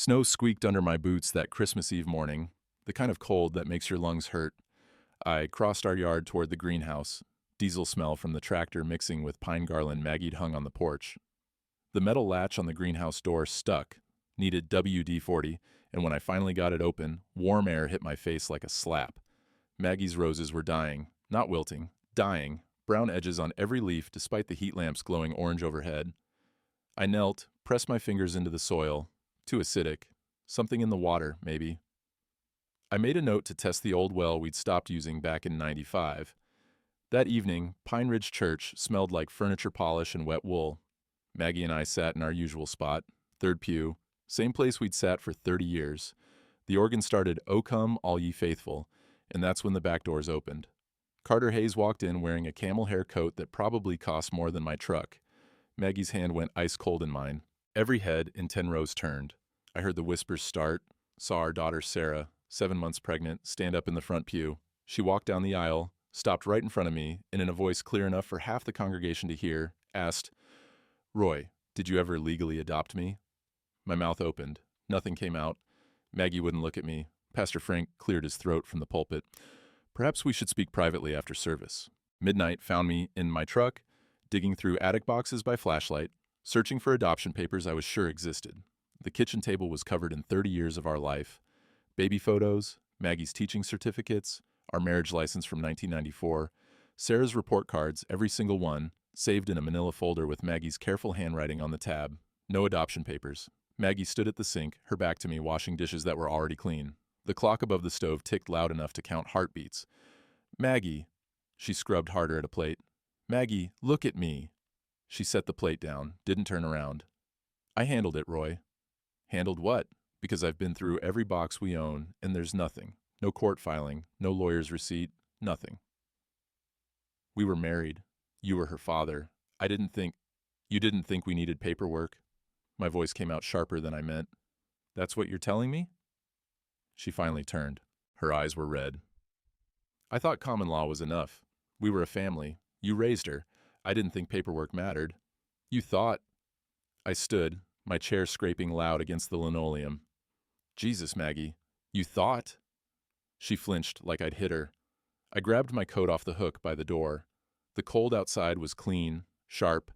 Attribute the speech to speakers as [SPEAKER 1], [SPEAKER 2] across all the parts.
[SPEAKER 1] Snow squeaked under my boots that Christmas Eve morning, the kind of cold that makes your lungs hurt. I crossed our yard toward the greenhouse, diesel smell from the tractor mixing with pine garland Maggie'd hung on the porch. The metal latch on the greenhouse door stuck, needed WD-40, and when I finally got it open, warm air hit my face like a slap. Maggie's roses were dying, not wilting, dying, brown edges on every leaf despite the heat lamps glowing orange overhead. I knelt, pressed my fingers into the soil. Too acidic. Something in the water, maybe. I made a note to test the old well we'd stopped using back in '95. That evening, Pine Ridge Church smelled like furniture polish and wet wool. Maggie and I sat in our usual spot, third pew, same place we'd sat for 30 years. The organ started, "O Come, All Ye Faithful," and that's when the back doors opened. Carter Hayes walked in wearing a camel hair coat that probably cost more than my truck. Maggie's hand went ice cold in mine. Every head in 10 rows turned. I heard the whispers start, saw our daughter Sarah, 7 months pregnant, stand up in the front pew. She walked down the aisle, stopped right in front of me, and in a voice clear enough for half the congregation to hear, asked, "Roy, did you ever legally adopt me?" My mouth opened. Nothing came out. Maggie wouldn't look at me. Pastor Frank cleared his throat from the pulpit. "Perhaps we should speak privately after service." Midnight found me in my truck, digging through attic boxes by flashlight, searching for adoption papers I was sure existed. The kitchen table was covered in 30 years of our life. Baby photos, Maggie's teaching certificates, our marriage license from 1994, Sarah's report cards, every single one, saved in a manila folder with Maggie's careful handwriting on the tab. No adoption papers. Maggie stood at the sink, her back to me, washing dishes that were already clean. The clock above the stove ticked loud enough to count heartbeats. "Maggie." She scrubbed harder at a plate. "Maggie, look at me." She set the plate down, didn't turn around. "I handled it, Roy." "Handled what?" "Because I've been through every box we own, and there's nothing. No court filing, no lawyer's receipt, nothing." "We were married. You were her father. You didn't think we needed paperwork?" My voice came out sharper than I meant. "That's what you're telling me?" She finally turned. Her eyes were red. "I thought common law was enough. We were a family. You raised her. I didn't think paperwork mattered. You thought—" I stood, my chair scraping loud against the linoleum. "Jesus, Maggie, you thought?" She flinched like I'd hit her. I grabbed my coat off the hook by the door. The cold outside was clean, sharp,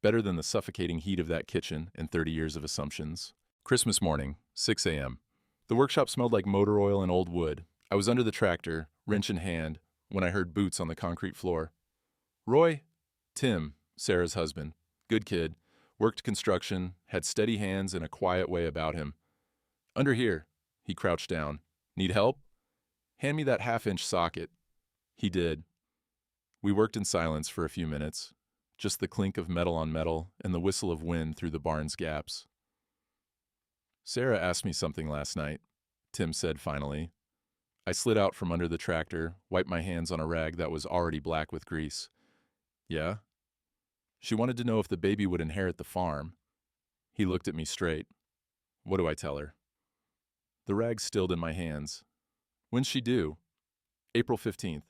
[SPEAKER 1] better than the suffocating heat of that kitchen and 30 years of assumptions. Christmas morning, 6 a.m. The workshop smelled like motor oil and old wood. I was under the tractor, wrench in hand, when I heard boots on the concrete floor. "Roy?" Tim, Sarah's husband. Good kid. Worked construction, had steady hands and a quiet way about him. "Under here." He crouched down. "Need help?" "Hand me that half-inch socket." He did. We worked in silence for a few minutes, just the clink of metal on metal and the whistle of wind through the barn's gaps. "Sarah asked me something last night," Tim said finally. I slid out from under the tractor, wiped my hands on a rag that was already black with grease. "Yeah?" "She wanted to know if the baby would inherit the farm." He looked at me straight. "What do I tell her?" The rag stilled in my hands. "When's she due?" "April 15th.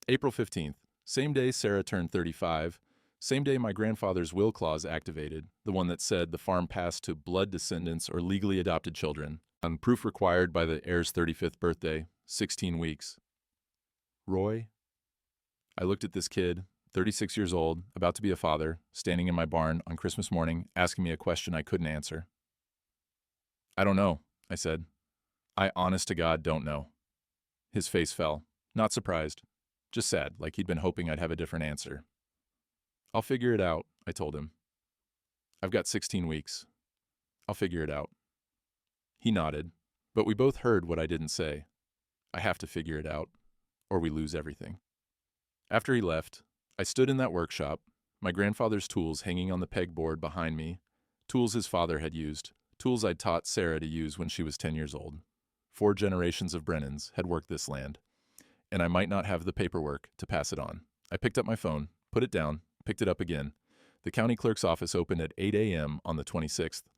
[SPEAKER 1] April 15th. Same day Sarah turned 35. Same day my grandfather's will clause activated, the one that said the farm passed to blood descendants or legally adopted children, on proof required by the heir's 35th birthday, 16 weeks. Roy? I looked at this kid, 36 years old, about to be a father, standing in my barn on Christmas morning, asking me a question I couldn't answer. "I don't know," I said. "I honest to God don't know." His face fell, not surprised, just sad, like he'd been hoping I'd have a different answer. "I'll figure it out," I told him. "I've got 16 weeks. I'll figure it out." He nodded, but we both heard what I didn't say. I have to figure it out, or we lose everything. After he left, I stood in that workshop, my grandfather's tools hanging on the pegboard behind me, tools his father had used, tools I'd taught Sarah to use when she was 10 years old. 4 generations of Brennans had worked this land, and I might not have the paperwork to pass it on. I picked up my phone, put it down, picked it up again. The county clerk's office opened at 8 a.m. on the 26th.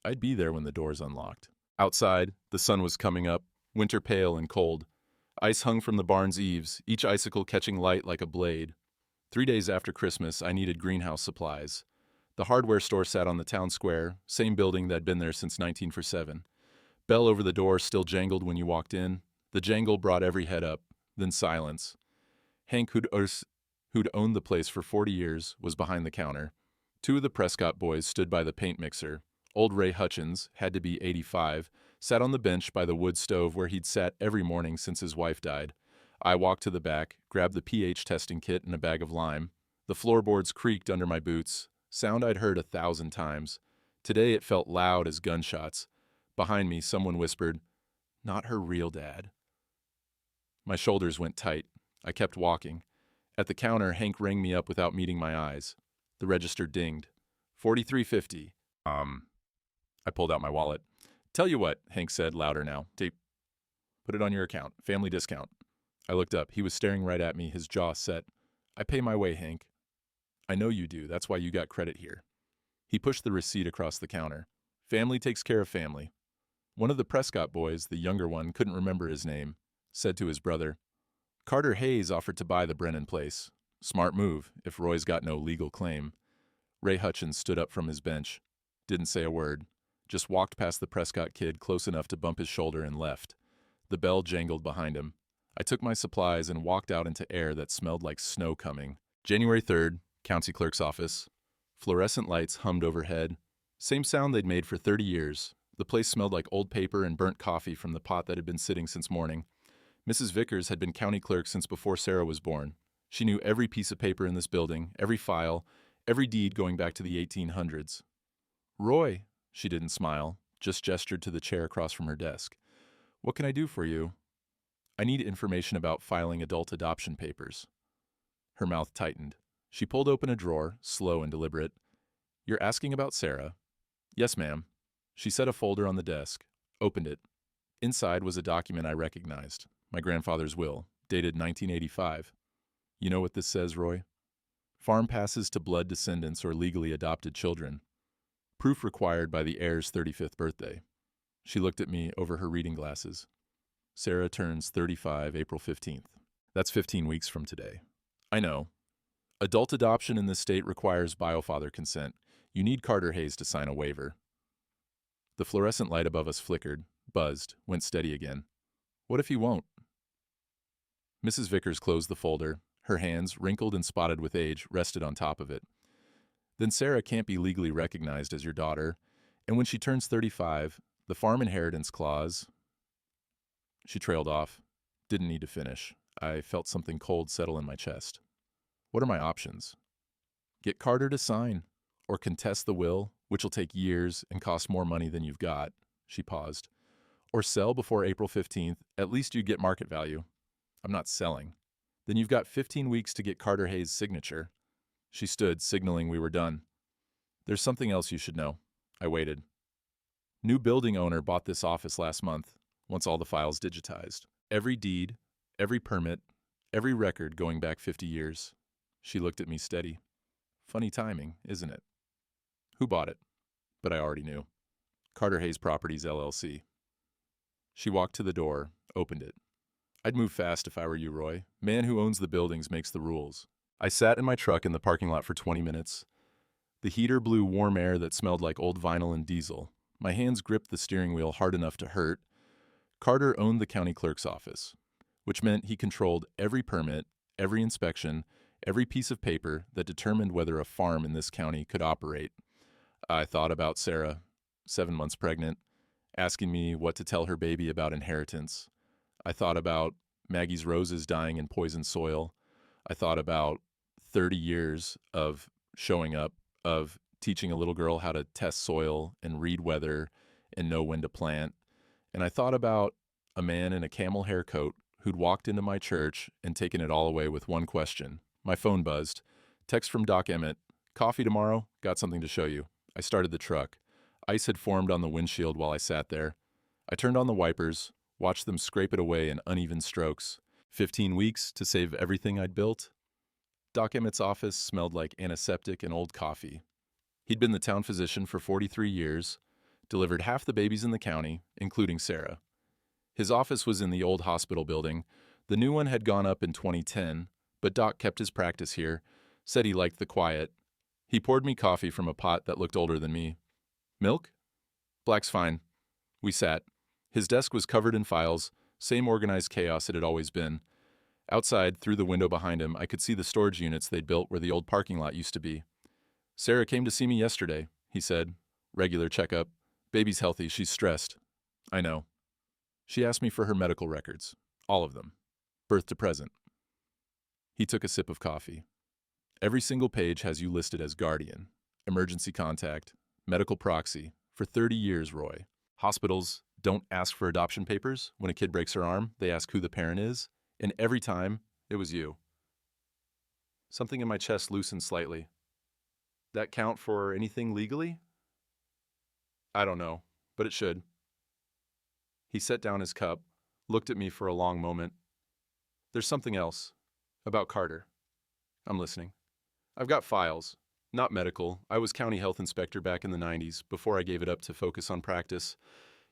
[SPEAKER 1] I'd be there when the doors unlocked. Outside, the sun was coming up, winter pale and cold. Ice hung from the barn's eaves, each icicle catching light like a blade. 3 days after Christmas, I needed greenhouse supplies. The hardware store sat on the town square, same building that had been there since 1947. Bell over the door still jangled when you walked in. The jangle brought every head up, then silence. Hank, who'd owned the place for 40 years, was behind the counter. Two of the Prescott boys stood by the paint mixer. Old Ray Hutchins, had to be 85, sat on the bench by the wood stove where he'd sat every morning since his wife died. I walked to the back, grabbed the pH testing kit and a bag of lime. The floorboards creaked under my boots, sound I'd heard 1,000 times. Today it felt loud as gunshots. Behind me, someone whispered, "Not her real dad." My shoulders went tight. I kept walking. At the counter, Hank rang me up without meeting my eyes. The register dinged. 43.50. I pulled out my wallet. "Tell you what," Hank said, louder now. "Put it on your account. Family discount." I looked up. He was staring right at me, his jaw set. "I pay my way, Hank." "I know you do. That's why you got credit here." He pushed the receipt across the counter. "Family takes care of family." One of the Prescott boys, the younger one, couldn't remember his name, said to his brother, "Carter Hayes offered to buy the Brennan place. Smart move, if Roy's got no legal claim." Ray Hutchins stood up from his bench. Didn't say a word. Just walked past the Prescott kid close enough to bump his shoulder and left. The bell jangled behind him. I took my supplies and walked out into air that smelled like snow coming. January 3rd, County Clerk's office. Fluorescent lights hummed overhead. Same sound they'd made for 30 years. The place smelled like old paper and burnt coffee from the pot that had been sitting since morning. Mrs. Vickers had been county clerk since before Sarah was born. She knew every piece of paper in this building, every file, every deed going back to the 1800s. "Roy," she didn't smile, just gestured to the chair across from her desk. "What can I do for you?" "I need information about filing adult adoption papers." Her mouth tightened. She pulled open a drawer, slow and deliberate. "You're asking about Sarah?" "Yes, ma'am." She set a folder on the desk, opened it. Inside was a document I recognized, my grandfather's will, dated 1985. "You know what this says, Roy? Farm passes to blood descendants or legally adopted children. Proof required by the heir's 35th birthday." She looked at me over her reading glasses. "Sarah turns 35 April 15th. That's 15 weeks from today." "I know. Adult adoption in this state requires biofather consent. You need Carter Hayes to sign a waiver." The fluorescent light above us flickered, buzzed, went steady again. "What if he won't?" Mrs. Vickers closed the folder. Her hands, wrinkled and spotted with age, rested on top of it. "Then Sarah can't be legally recognized as your daughter, and when she turns 35, the farm inheritance clause—" She trailed off. Didn't need to finish. I felt something cold settle in my chest. "What are my options?" "Get Carter to sign, or contest the will, which'll take years and cost more money than you've got." She paused. "Or sell before April 15th. At least you'd get market value." "I'm not selling." "Then you've got 15 weeks to get Carter Hayes' signature." She stood, signaling we were done. "There's something else you should know." I waited. "New building owner bought this office last month, once all the files digitized. Every deed, every permit, every record going back 50 years. She looked at me steady. "Funny timing, isn't it?" "Who bought it?" But I already knew. "Carter Hayes Properties, LLC." She walked to the door, opened it. "I'd move fast if I were you, Roy. Man who owns the buildings makes the rules." I sat in my truck in the parking lot for 20 minutes. The heater blew warm air that smelled like old vinyl and diesel. My hands gripped the steering wheel hard enough to hurt. Carter owned the county clerk's office, which meant he controlled every permit, every inspection, every piece of paper that determined whether a farm in this county could operate. I thought about Sarah, 7 months pregnant, asking me what to tell her baby about inheritance. I thought about Maggie's roses dying in poisoned soil. I thought about 30 years of showing up, of teaching a little girl how to test soil and read weather and know when to plant. And I thought about a man in a camel hair coat who'd walked into my church and taken it all away with one question. My phone buzzed. Text from Doc Emmett. "Coffee tomorrow? Got something to show you." I started the truck. Ice had formed on the windshield while I sat there. I turned on the wipers, watched them scrape it away in uneven strokes. 15 weeks to save everything I'd built? Doc Emmett's office smelled like antiseptic and old coffee. He'd been the town physician for 43 years, delivered half the babies in the county, including Sarah. His office was in the old hospital building. The new one had gone up in 2010, but Doc kept his practice here, said he liked the quiet. He poured me coffee from a pot that looked older than me. Milk? Black's fine. We sat. His desk was covered in files, same organized chaos it had always been. Outside, through the window behind him, I could see the storage units they'd built where the old parking lot used to be. Sarah came to see me yesterday, he said. Regular checkup. Baby's healthy, she's stressed. I know. She asked me for her medical records. All of them. Birth to present. He took a sip of coffee. Every single page has you listed as guardian, emergency contact, medical proxy, for 30 years, Roy. Hospitals don't ask for adoption papers. When a kid breaks her arm, they ask who the parent is, and every time, it was you. Something in my chest loosened slightly. That count for anything legally? I don't know, but it should. He set down his cup, looked at me for a long moment. There's something else. About Carter. I'm listening. I've got files. Not medical. I was county health inspector back in the 90s, before I gave it up to focus on practice.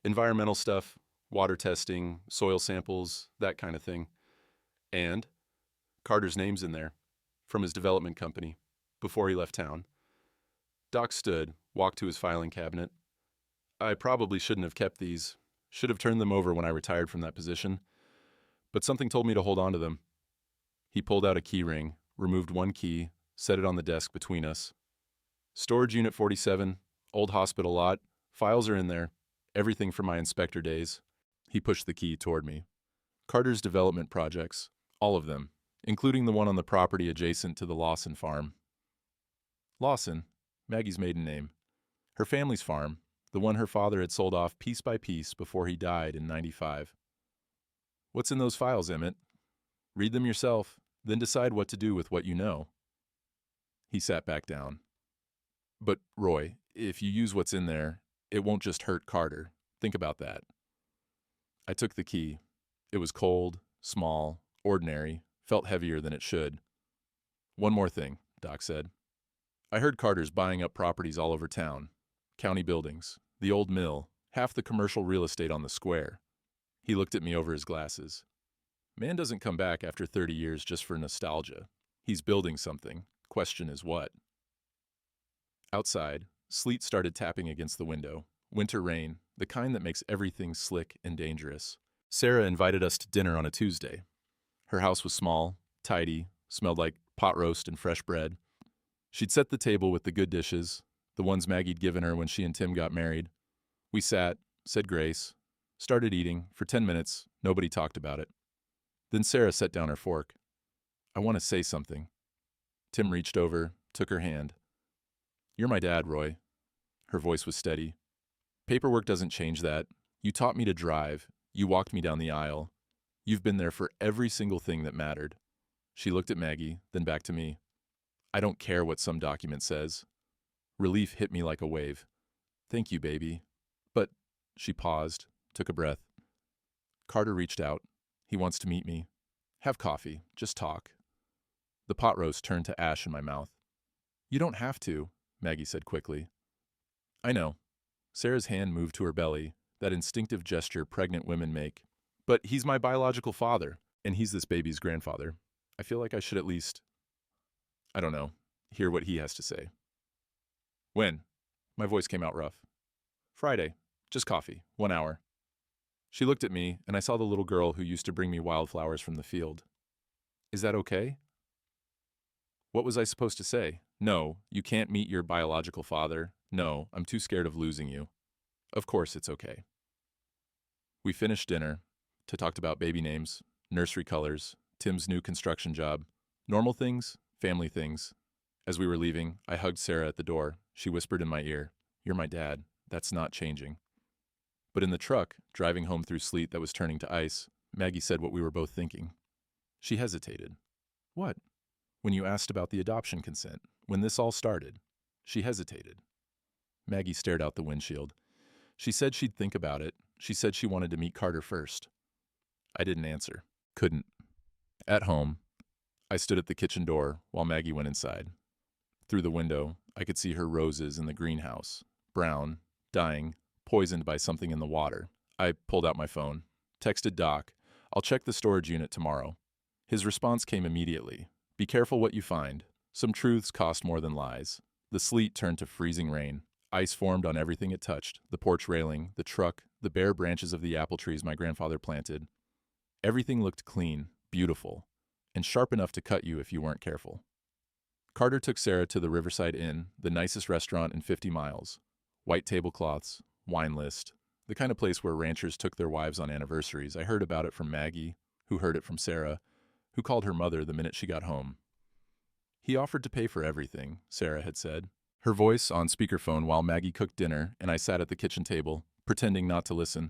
[SPEAKER 1] Environmental stuff, water testing, soil samples, that kind of thing. And Carter's name's in there, from his development company, before he left town. Doc stood, walked to his filing cabinet. I probably shouldn't have kept these. Should have turned them over when I retired from that position. But something told me to hold on to them. He pulled out a key ring, removed one key, set it on the desk between us. Storage Unit 47, old hospital lot. Files are in there. Everything from my inspector days. He pushed the key toward me. Carter's development projects. All of them, including the one on the property adjacent to the Lawson farm. Lawson, Maggie's maiden name. Her family's farm, the one her father had sold off piece by piece before he died in '95. What's in those files, Emmett? Read them yourself, then decide what to do with what you know. He sat back down. But, Roy, if you use what's in there, it won't just hurt Carter. Think about that. I took the key. It was cold, small, ordinary, felt heavier than it should. One more thing, Doc said. I heard Carter's buying up properties all over town. County buildings, the old mill, half the commercial real estate on the square. He looked at me over his glasses. Man doesn't come back after 30 years just for nostalgia. He's building something. Question is what? Outside, sleet started tapping against the window. Winter rain, the kind that makes everything slick and dangerous. Sarah invited us to dinner on a Tuesday. Her house was small, tidy, smelled like pot roast and fresh bread. She'd set the table with the good dishes, the ones Maggie'd given her when she and Tim got married. We sat, said grace, started eating. For 10 minutes, nobody talked about it. Then Sarah set down her fork. I want to say something. Tim reached over, took her hand. You're my dad, Roy. Her voice was steady. Paperwork doesn't change that. You taught me to drive. You walked me down the aisle. You've been there for every single thing that mattered. She looked at Maggie, then back to me. I don't care what some document says. Relief hit me like a wave. Thank you, baby. But, she paused, took a breath. Carter reached out. He wants to meet me. Have coffee. Just talk. The pot roast turned to ash in my mouth. You don't have to, Maggie said quickly. I know. Sarah's hand moved to her belly, that instinctive gesture pregnant women make. But he's my biological father, and he's this baby's grandfather. I feel like I should at least, I don't know, hear what he has to say. When? My voice came out rough. Friday. Just coffee. 1 hour. She looked at me, and I saw the little girl who used to bring me wildflowers from the field. Is that okay? What was I supposed to say? No, you can't meet your biological father. No, I'm too scared of losing you. Of course it's okay. We finished dinner. Talked about baby names, nursery colors, Tim's new construction job, normal things, family things. As we were leaving, I hugged Sarah at the door. She whispered in my ear, You're my dad. That's not changing. But in the truck, driving home through sleet that was turning to ice, Maggie said what we were both thinking. She hesitated. What? When you asked about the adoption consent, when this all started. She hesitated. Maggie stared out the windshield. She said she'd think about it. She said she wanted to meet Carter first. I didn't answer. Couldn't. At home, I stood at the kitchen door while Maggie went inside. Through the window, I could see her roses in the greenhouse, brown, dying, poisoned by something in the water. I pulled out my phone, texted Doc, I'll check the storage unit tomorrow. His response came immediately. Be careful what you find. Some truths cost more than lies. The sleet turned to freezing rain. Ice formed on everything it touched, the porch railing, the truck, the bare branches of the apple trees my grandfather planted. Everything looked clean, beautiful, and sharp enough to cut you if you weren't careful. Carter took Sarah to the Riverside Inn, the nicest restaurant in 50 miles. White tablecloths, wine list, the kind of place where ranchers took their wives on anniversaries. I heard about it from Maggie, who heard it from Sarah, who called her mother the minute she got home. He offered to pay for everything, Sarah had said, her voice on speakerphone while Maggie cooked dinner and I sat at the kitchen table, pretending not to listen.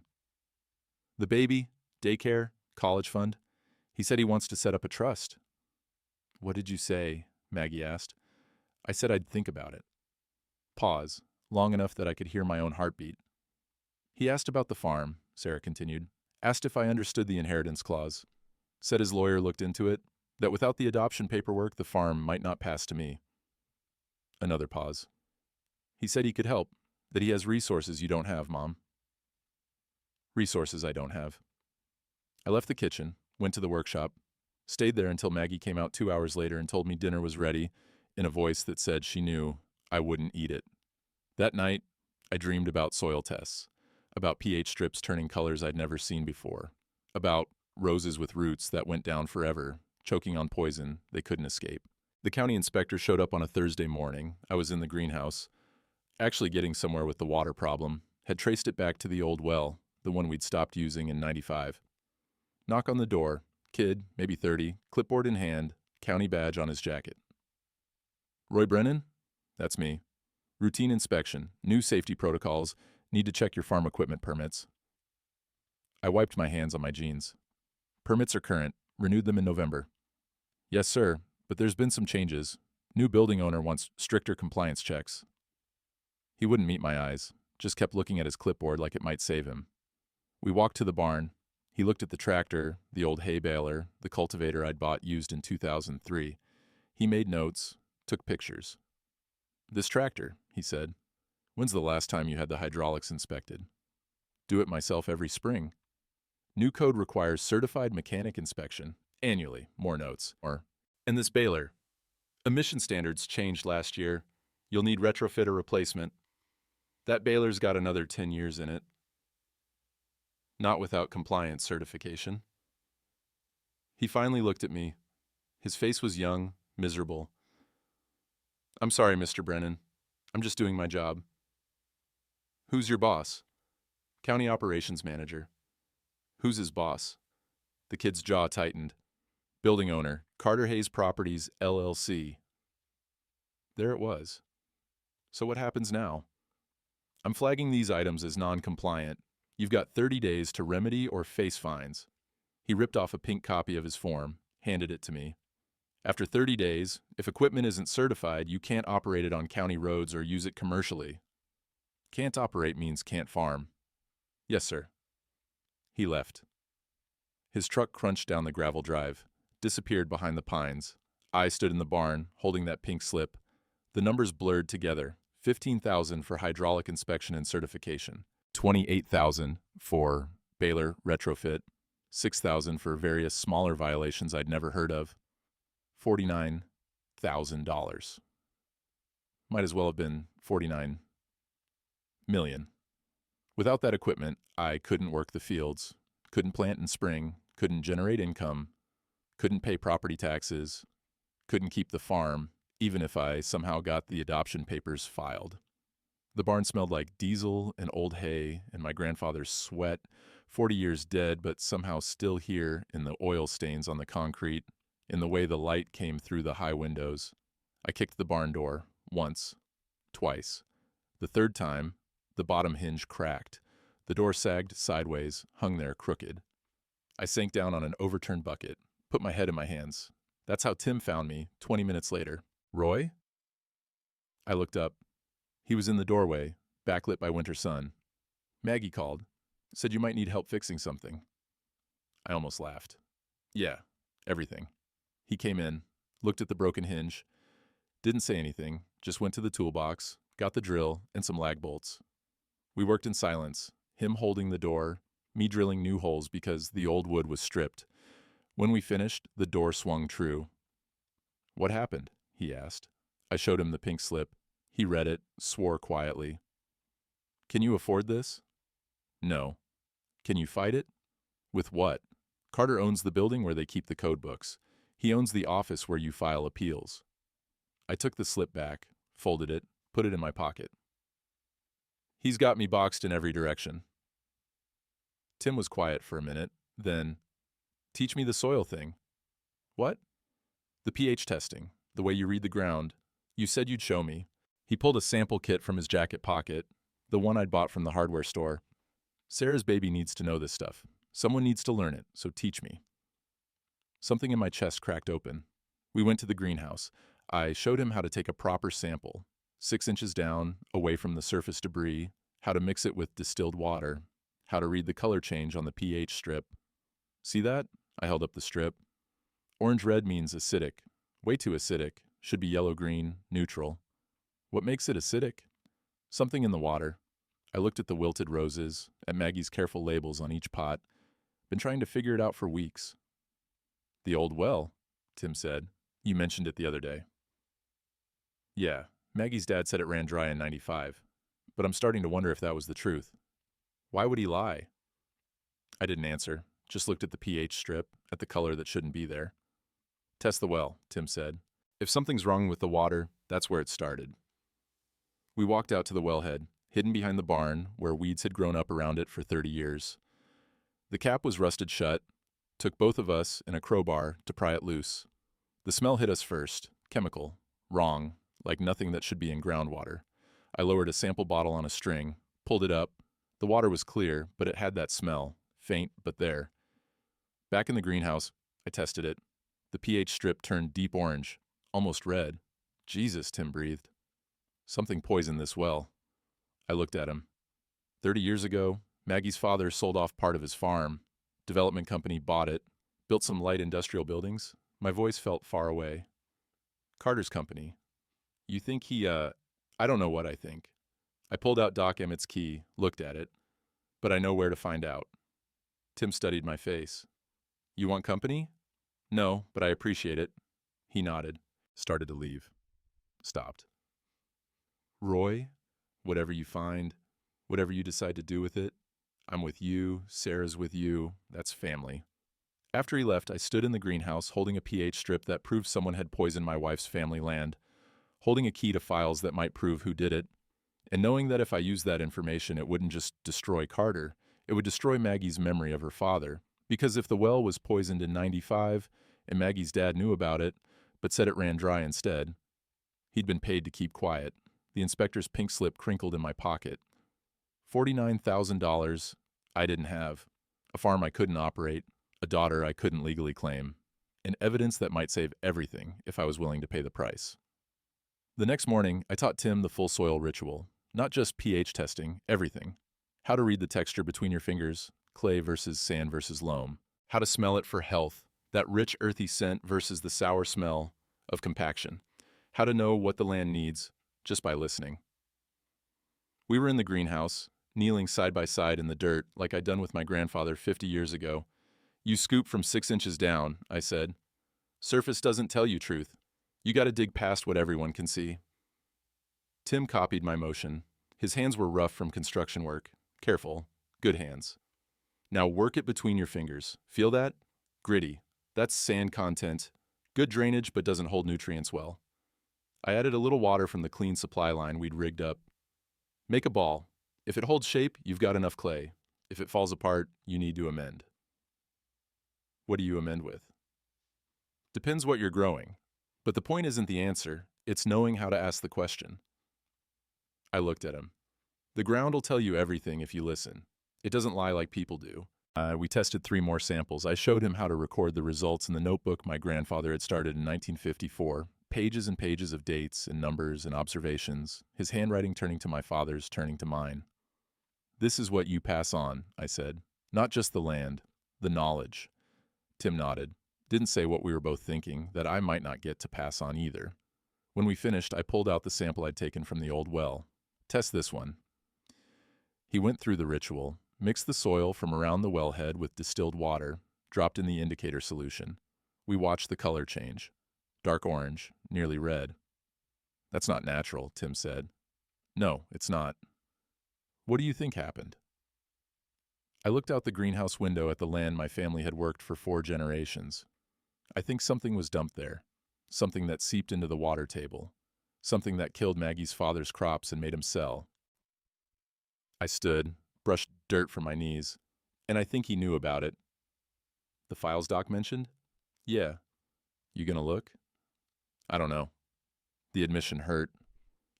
[SPEAKER 1] The baby, daycare, college fund. He said he wants to set up a trust. What did you say? Maggie asked. I said I'd think about it. Pause, long enough that I could hear my own heartbeat. He asked about the farm, Sarah continued. Asked if I understood the inheritance clause. Said his lawyer looked into it, that without the adoption paperwork, the farm might not pass to me. Another pause. He said he could help, that he has resources you don't have, Mom. Resources I don't have. I left the kitchen, went to the workshop, stayed there until Maggie came out 2 hours later and told me dinner was ready, in a voice that said she knew I wouldn't eat it. That night, I dreamed about soil tests, about pH strips turning colors I'd never seen before, about roses with roots that went down forever, choking on poison they couldn't escape. The county inspector showed up on a Thursday morning. I was in the greenhouse, actually getting somewhere with the water problem, had traced it back to the old well, the one we'd stopped using in '95. Knock on the door, kid, maybe 30, clipboard in hand, county badge on his jacket. Roy Brennan? That's me. Routine inspection, new safety protocols, need to check your farm equipment permits. I wiped my hands on my jeans. Permits are current, renewed them in November. Yes, sir, but there's been some changes. New building owner wants stricter compliance checks. He wouldn't meet my eyes, just kept looking at his clipboard like it might save him. We walked to the barn. He looked at the tractor, the old hay baler, the cultivator I'd bought used in 2003. He made notes, took pictures. This tractor, he said. When's the last time you had the hydraulics inspected? Do it myself every spring. New code requires certified mechanic inspection, annually, more notes. And this baler. Emission standards changed last year. You'll need retrofit or replacement. That baler's got another 10 years in it. Not without compliance certification. He finally looked at me. His face was young, miserable. I'm sorry, Mr. Brennan. I'm just doing my job. Who's your boss? County operations manager. Who's his boss? The kid's jaw tightened. Building owner, Carter Hayes Properties, LLC. There it was. So what happens now? I'm flagging these items as non-compliant. You've got 30 days to remedy or face fines. He ripped off a pink copy of his form, handed it to me. After 30 days, if equipment isn't certified, you can't operate it on county roads or use it commercially. Can't operate means can't farm. Yes, sir. He left. His truck crunched down the gravel drive, disappeared behind the pines. I stood in the barn, holding that pink slip. The numbers blurred together. $15,000 for hydraulic inspection and certification. $28,000 for baler retrofit. $6,000 for various smaller violations I'd never heard of. $49,000. Might as well have been 49 million. Without that equipment, I couldn't work the fields, couldn't plant in spring, couldn't generate income, couldn't pay property taxes, couldn't keep the farm, even if I somehow got the adoption papers filed. The barn smelled like diesel and old hay and my grandfather's sweat, 40 years dead but somehow still here in the oil stains on the concrete, in the way the light came through the high windows. I kicked the barn door, once, twice. The third time, the bottom hinge cracked. The door sagged sideways, hung there crooked. I sank down on an overturned bucket, put my head in my hands. That's how Tim found me 20 minutes later. Roy? I looked up. He was in the doorway, backlit by winter sun. Maggie called, said you might need help fixing something. I almost laughed. Yeah, everything. He came in, looked at the broken hinge, didn't say anything, just went to the toolbox, got the drill and some lag bolts. We worked in silence, him holding the door, me drilling new holes because the old wood was stripped. When we finished, the door swung true. What happened? He asked. I showed him the pink slip. He read it, swore quietly. Can you afford this? No. Can you fight it? With what? Carter owns the building where they keep the code books. He owns the office where you file appeals. I took the slip back, folded it, put it in my pocket. He's got me boxed in every direction. Tim was quiet for a minute, then, teach me the soil thing. What? The pH testing, the way you read the ground. You said you'd show me. He pulled a sample kit from his jacket pocket, the one I'd bought from the hardware store. Sarah's baby needs to know this stuff. Someone needs to learn it, so teach me. Something in my chest cracked open. We went to the greenhouse. I showed him how to take a proper sample, 6 inches down, away from the surface debris, how to mix it with distilled water, how to read the color change on the pH strip. See that? I held up the strip. Orange-red means acidic. Way too acidic. Should be yellow-green, neutral. What makes it acidic? Something in the water. I looked at the wilted roses, at Maggie's careful labels on each pot. Been trying to figure it out for weeks. The old well, Tim said. You mentioned it the other day. Yeah, Maggie's dad said it ran dry in '95, but I'm starting to wonder if that was the truth. Why would he lie? I didn't answer, just looked at the pH strip, at the color that shouldn't be there. Test the well, Tim said. If something's wrong with the water, that's where it started. We walked out to the wellhead, hidden behind the barn where weeds had grown up around it for 30 years. The cap was rusted shut. Took both of us and a crowbar to pry it loose. The smell hit us first, chemical, wrong, like nothing that should be in groundwater. I lowered a sample bottle on a string, pulled it up. The water was clear, but it had that smell, faint but there. Back in the greenhouse, I tested it. The pH strip turned deep orange, almost red. Jesus, Tim breathed. Something poisoned this well. I looked at him. 30 years ago, Maggie's father sold off part of his farm. Development company bought it, built some light industrial buildings. My voice felt far away. Carter's company. You think he, I don't know what I think. I pulled out Doc Emmett's key, looked at it, but I know where to find out. Tim studied my face. You want company? No, but I appreciate it. He nodded, started to leave. Stopped. Roy, whatever you find, whatever you decide to do with it, I'm with you, Sarah's with you, that's family. After he left, I stood in the greenhouse holding a pH strip that proved someone had poisoned my wife's family land, holding a key to files that might prove who did it, and knowing that if I used that information it wouldn't just destroy Carter, it would destroy Maggie's memory of her father, because if the well was poisoned in '95 and Maggie's dad knew about it, but said it ran dry instead, he'd been paid to keep quiet. The inspector's pink slip crinkled in my pocket. $49,000 I didn't have, a farm I couldn't operate, a daughter I couldn't legally claim, and evidence that might save everything if I was willing to pay the price. The next morning, I taught Tim the full soil ritual, not just pH testing, everything. How to read the texture between your fingers, clay versus sand versus loam, how to smell it for health, that rich earthy scent versus the sour smell of compaction, how to know what the land needs just by listening. We were in the greenhouse, kneeling side by side in the dirt like I'd done with my grandfather 50 years ago. You scoop from 6 inches down, I said. Surface doesn't tell you truth. You gotta dig past what everyone can see. Tim copied my motion. His hands were rough from construction work. Careful. Good hands. Now work it between your fingers. Feel that? Gritty. That's sand content. Good drainage but doesn't hold nutrients well. I added a little water from the clean supply line we'd rigged up. Make a ball. If it holds shape, you've got enough clay. If it falls apart, you need to amend. What do you amend with? Depends what you're growing. But the point isn't the answer, it's knowing how to ask the question. I looked at him. The ground will tell you everything if you listen. It doesn't lie like people do. We tested 3 more samples. I showed him how to record the results in the notebook my grandfather had started in 1954. Pages and pages of dates and numbers and observations, his handwriting turning to my father's, turning to mine. This is what you pass on, I said. Not just the land, the knowledge. Tim nodded. Didn't say what we were both thinking, that I might not get to pass on either. When we finished, I pulled out the sample I'd taken from the old well. Test this one. He went through the ritual, mixed the soil from around the wellhead with distilled water, dropped in the indicator solution. We watched the color change. Dark orange, nearly red. That's not natural, Tim said. No, it's not. What do you think happened? I looked out the greenhouse window at the land my family had worked for 4 generations. I think something was dumped there. Something that seeped into the water table. Something that killed Maggie's father's crops and made him sell. I stood, brushed dirt from my knees, and I think he knew about it. The files Doc mentioned? Yeah. You gonna look? I don't know. The admission hurt.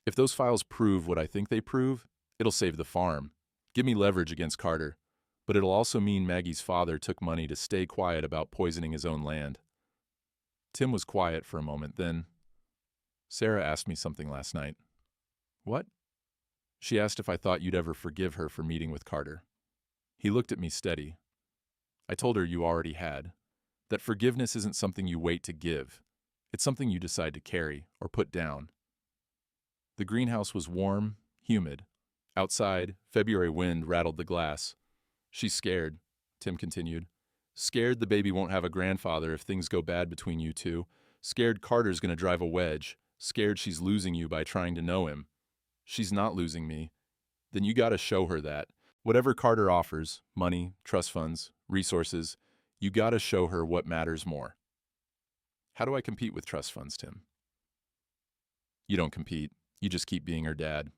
[SPEAKER 1] If those files prove what I think they prove, it'll save the farm. Give me leverage against Carter. But it'll also mean Maggie's father took money to stay quiet about poisoning his own land. Tim was quiet for a moment, then, Sarah asked me something last night. What? She asked if I thought you'd ever forgive her for meeting with Carter. He looked at me steady. I told her you already had. That forgiveness isn't something you wait to give. It's something you decide to carry or put down. The greenhouse was warm, humid. Outside, February wind rattled the glass. She's scared, Tim continued. Scared the baby won't have a grandfather if things go bad between you two. Scared Carter's gonna drive a wedge. Scared she's losing you by trying to know him. She's not losing me. Then you gotta show her that. Whatever Carter offers, money, trust funds, resources, you gotta show her what matters more. How do I compete with trust funds, Tim? You don't compete. You just keep being her dad.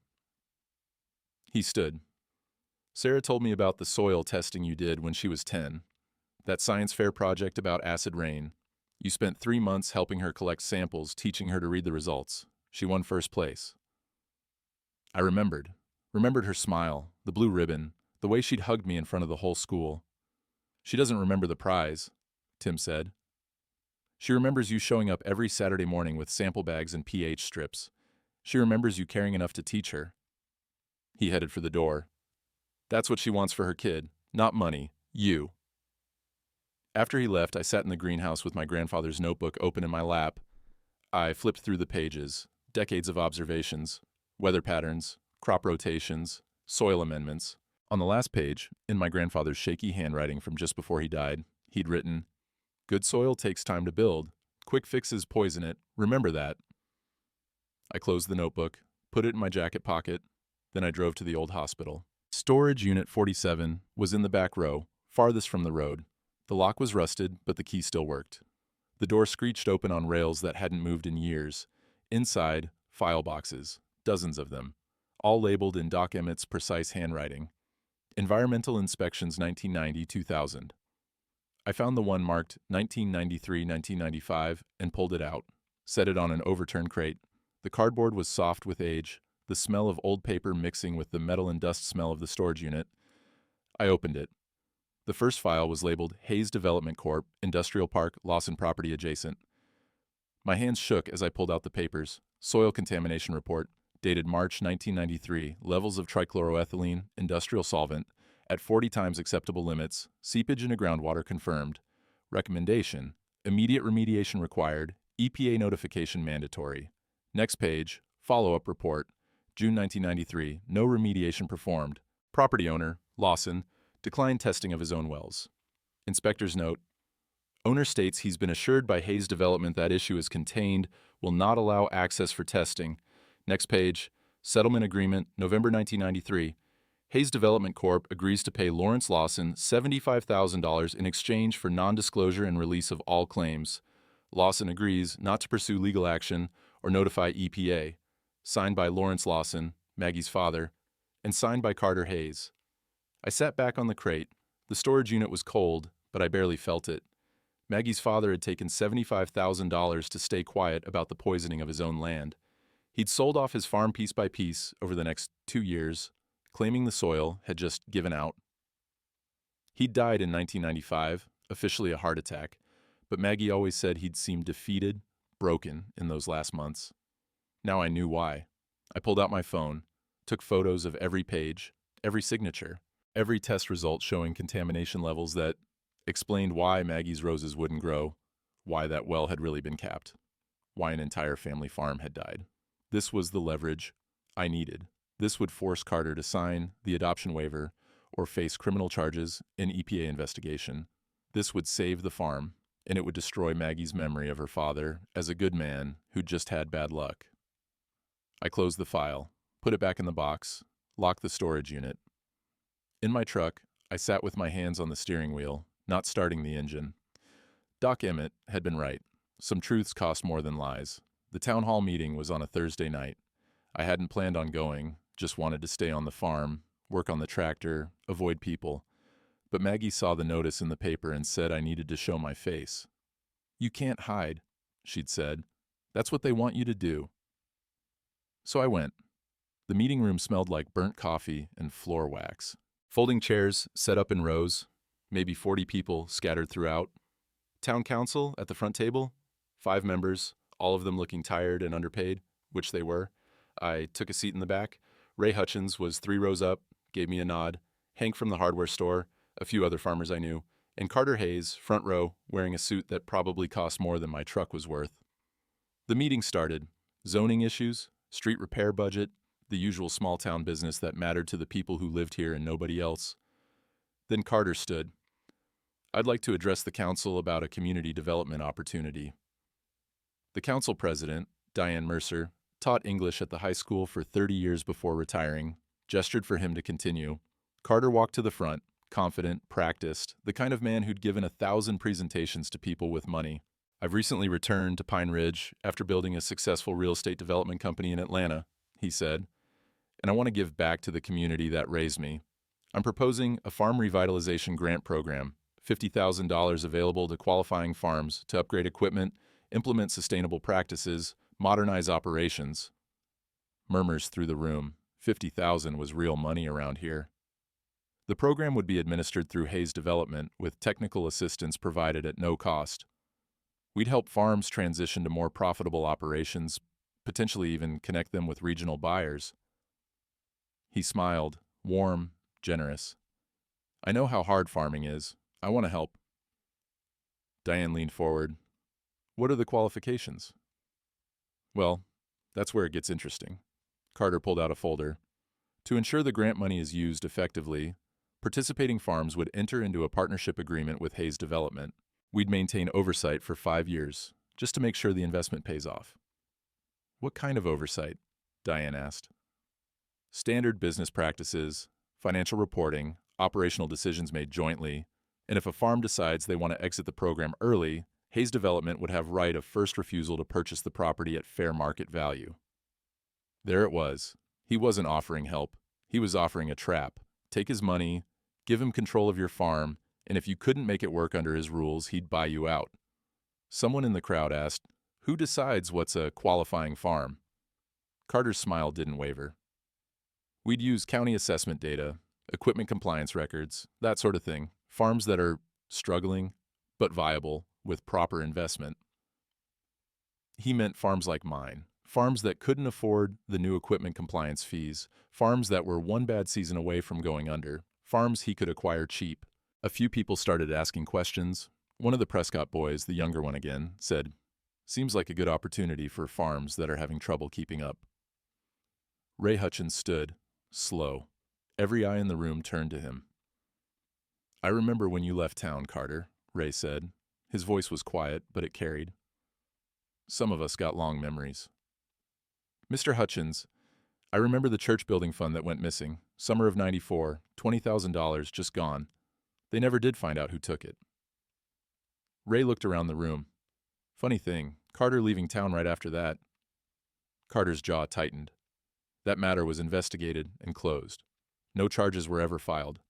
[SPEAKER 1] He stood. Sarah told me about the soil testing you did when she was 10. That science fair project about acid rain. You spent 3 months helping her collect samples, teaching her to read the results. She won first place. I remembered her smile, the blue ribbon, the way she'd hugged me in front of the whole school. She doesn't remember the prize, Tim said. She remembers you showing up every Saturday morning with sample bags and pH strips. She remembers you caring enough to teach her. He headed for the door. That's what she wants for her kid, not money, you. After he left, I sat in the greenhouse with my grandfather's notebook open in my lap. I flipped through the pages, decades of observations, weather patterns, crop rotations, soil amendments. On the last page, in my grandfather's shaky handwriting from just before he died, he'd written, "Good soil takes time to build. Quick fixes poison it. Remember that." I closed the notebook, put it in my jacket pocket, then I drove to the old hospital. Storage Unit 47 was in the back row, farthest from the road. The lock was rusted, but the key still worked. The door screeched open on rails that hadn't moved in years. Inside, file boxes, dozens of them, all labeled in Doc Emmett's precise handwriting. Environmental Inspections 1990-2000. I found the one marked 1993-1995 and pulled it out, set it on an overturned crate. The cardboard was soft with age, the smell of old paper mixing with the metal and dust smell of the storage unit. I opened it. The first file was labeled Hayes Development Corp., Industrial Park, Lawson Property Adjacent. My hands shook as I pulled out the papers. Soil Contamination Report, dated March 1993, levels of trichloroethylene, industrial solvent, at 40 times acceptable limits, seepage into groundwater confirmed. Recommendation, immediate remediation required, EPA notification mandatory. Next page, follow-up report, June 1993, no remediation performed. Property owner, Lawson, declined testing of his own wells. Inspector's note, owner states he's been assured by Hayes Development that issue is contained, will not allow access for testing. Next page, settlement agreement, November 1993. Hayes Development Corp. Agrees to pay Lawrence Lawson $75,000 in exchange for non-disclosure and release of all claims. Lawson agrees not to pursue legal action or notify EPA. Signed by Lawrence Lawson, Maggie's father, and signed by Carter Hayes. I sat back on the crate. The storage unit was cold, but I barely felt it. Maggie's father had taken $75,000 to stay quiet about the poisoning of his own land. He'd sold off his farm piece by piece over the next 2 years, claiming the soil had just given out. He'd died in 1995, officially a heart attack, but Maggie always said he'd seemed defeated, broken in those last months. Now I knew why. I pulled out my phone, took photos of every page, every signature, every test result showing contamination levels that explained why Maggie's roses wouldn't grow, why that well had really been capped, why an entire family farm had died. This was the leverage I needed. This would force Carter to sign the adoption waiver or face criminal charges in EPA investigation. This would save the farm, and it would destroy Maggie's memory of her father as a good man who'd just had bad luck. I closed the file, put it back in the box, locked the storage unit. In my truck, I sat with my hands on the steering wheel, not starting the engine. Doc Emmett had been right. Some truths cost more than lies. The town hall meeting was on a Thursday night. I hadn't planned on going, just wanted to stay on the farm, work on the tractor, avoid people. But Maggie saw the notice in the paper and said I needed to show my face. "You can't hide," she'd said. "That's what they want you to do." So I went. The meeting room smelled like burnt coffee and floor wax. Folding chairs set up in rows, maybe 40 people scattered throughout. Town council at the front table, 5 members, all of them looking tired and underpaid, which they were. I took a seat in the back. Ray Hutchins was 3 rows up, gave me a nod. Hank from the hardware store, a few other farmers I knew, and Carter Hayes, front row, wearing a suit that probably cost more than my truck was worth. The meeting started. Zoning issues, street repair budget, the usual small-town business that mattered to the people who lived here and nobody else. Then Carter stood. "I'd like to address the council about a community development opportunity." The council president, Diane Mercer, taught English at the high school for 30 years before retiring, gestured for him to continue. Carter walked to the front, confident, practiced, the kind of man who'd given 1,000 presentations to people with money. "I've recently returned to Pine Ridge after building a successful real estate development company in Atlanta," he said, "and I want to give back to the community that raised me. I'm proposing a farm revitalization grant program, $50,000 available to qualifying farms to upgrade equipment, implement sustainable practices, modernize operations." Murmurs through the room. 50,000 was real money around here. The program would be administered through Hayes Development with technical assistance provided at no cost. We'd help farms transition to more profitable operations, potentially even connect them with regional buyers. He smiled, warm, generous. "I know how hard farming is. I want to help." Diane leaned forward. "What are the qualifications?" "Well, that's where it gets interesting." Carter pulled out a folder. "To ensure the grant money is used effectively, participating farms would enter into a partnership agreement with Hayes Development. We'd maintain oversight for 5 years, just to make sure the investment pays off." "What kind of oversight?" Diane asked. "Standard business practices, financial reporting, operational decisions made jointly, and if a farm decides they want to exit the program early, Hayes Development would have right of first refusal to purchase the property at fair market value." There it was. He wasn't offering help. He was offering a trap. Take his money, give him control of your farm, and if you couldn't make it work under his rules, he'd buy you out. Someone in the crowd asked, "Who decides what's a qualifying farm?" Carter's smile didn't waver. "We'd use county assessment data, equipment compliance records, that sort of thing. Farms that are struggling, but viable, with proper investment." He meant farms like mine. Farms that couldn't afford the new equipment compliance fees. Farms that were one bad season away from going under. Farms he could acquire cheap. A few people started asking questions. One of the Prescott boys, the younger one again, said, "Seems like a good opportunity for farms that are having trouble keeping up." Ray Hutchins stood, slow. Every eye in the room turned to him. "I remember when you left town, Carter," Ray said. His voice was quiet, but it carried. "Some of us got long memories." "Mr. Hutchins, I remember the church building fund that went missing. Summer of '94, $20,000 just gone. They never did find out who took it." Ray looked around the room. Funny thing, Carter leaving town right after that. Carter's jaw tightened. That matter was investigated and closed. No charges were ever filed.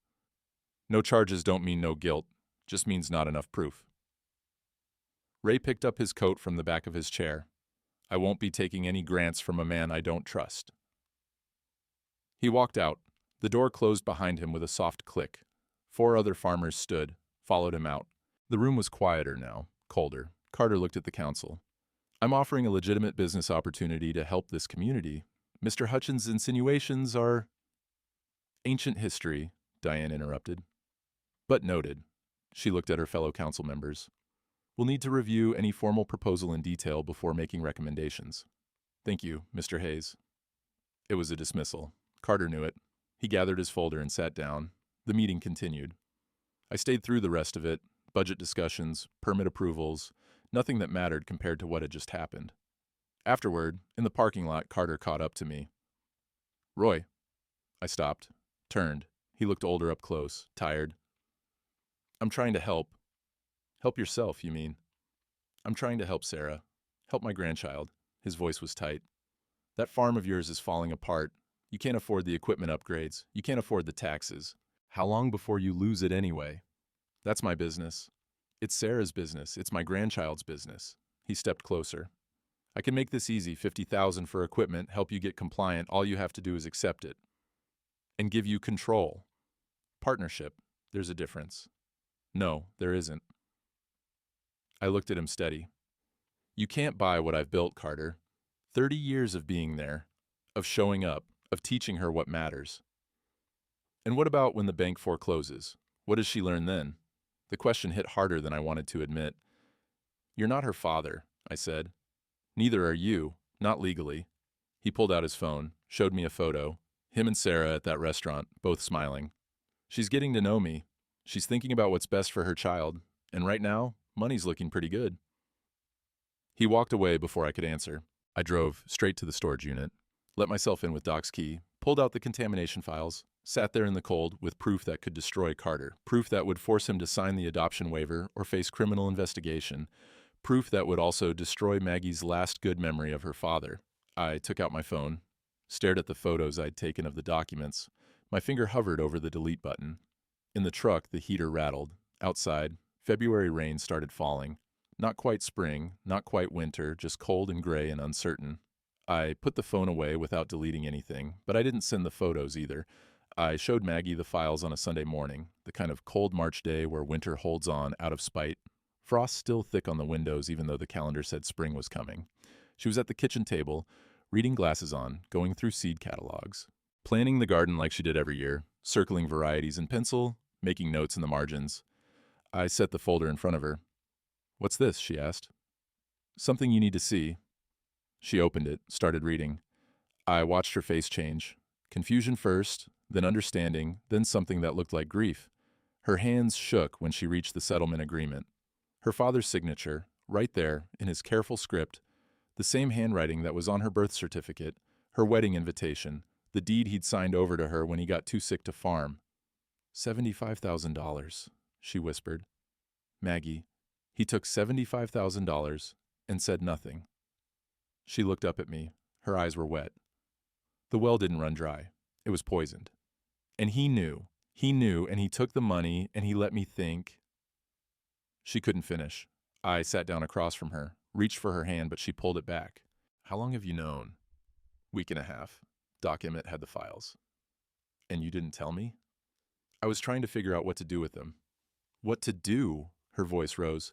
[SPEAKER 1] No charges don't mean no guilt, just means not enough proof. Ray picked up his coat from the back of his chair. "I won't be taking any grants from a man I don't trust." He walked out. The door closed behind him with a soft click. 4 other farmers stood, followed him out. The room was quieter now, colder. Carter looked at the council. "I'm offering a legitimate business opportunity to help this community. Mr. Hutchins' insinuations are—" "Ancient history," Diane interrupted. "But noted." She looked at her fellow council members. "We'll need to review any formal proposal in detail before making recommendations. Thank you, Mr. Hayes." It was a dismissal. Carter knew it. He gathered his folder and sat down. The meeting continued. I stayed through the rest of it, budget discussions, permit approvals, nothing that mattered compared to what had just happened. Afterward, in the parking lot, Carter caught up to me. Roy. I stopped, turned. He looked older up close, tired. I'm trying to help. Help yourself, you mean? I'm trying to help Sarah. Help my grandchild. His voice was tight. That farm of yours is falling apart. You can't afford the equipment upgrades. You can't afford the taxes. How long before you lose it anyway? That's my business. It's Sarah's business. It's my grandchild's business. He stepped closer. I can make this easy, $50,000 for equipment, help you get compliant. All you have to do is accept it. And give you control. Partnership. There's a difference. No, there isn't. I looked at him steady. You can't buy what I've built, Carter. 30 years of being there, of showing up, of teaching her what matters. And what about when the bank forecloses? What does she learn then? The question hit harder than I wanted to admit. You're not her father, I said. Neither are you, not legally. He pulled out his phone, showed me a photo. Him and Sarah at that restaurant, both smiling. She's getting to know me. She's thinking about what's best for her child. And right now, money's looking pretty good. He walked away before I could answer. I drove straight to the storage unit, let myself in with Doc's key, pulled out the contamination files, sat there in the cold with proof that could destroy Carter, proof that would force him to sign the adoption waiver or face criminal investigation, proof that would also destroy Maggie's last good memory of her father. I took out my phone, stared at the photos I'd taken of the documents. My finger hovered over the delete button. In the truck, the heater rattled. Outside, February rain started falling. Not quite spring, not quite winter, just cold and gray and uncertain. I put the phone away without deleting anything, but I didn't send the photos either. I showed Maggie the files on a Sunday morning, the kind of cold March day where winter holds on out of spite. Frost still thick on the windows even though the calendar said spring was coming. She was at the kitchen table, reading glasses on, going through seed catalogs, planning the garden like she did every year, circling varieties in pencil, making notes in the margins. I set the folder in front of her. What's this? She asked. Something you need to see. She opened it, started reading. I watched her face change. Confusion first, then understanding, then something that looked like grief. Her hands shook when she reached the settlement agreement. Her father's signature, right there, in his careful script, the same handwriting that was on her birth certificate, her wedding invitation, the deed he'd signed over to her when he got too sick to farm. $75,000, she whispered. Maggie, he took $75,000 and said nothing. She looked up at me. Her eyes were wet. The well didn't run dry. It was poisoned. And he knew, and he took the money and he let me think. She couldn't finish. I sat down across from her, reached for her hand, but she pulled it back. How long have you known? Week and a half. Doc Emmett had the files. And you didn't tell me? I was trying to figure out what to do with them. What to do? Her voice rose.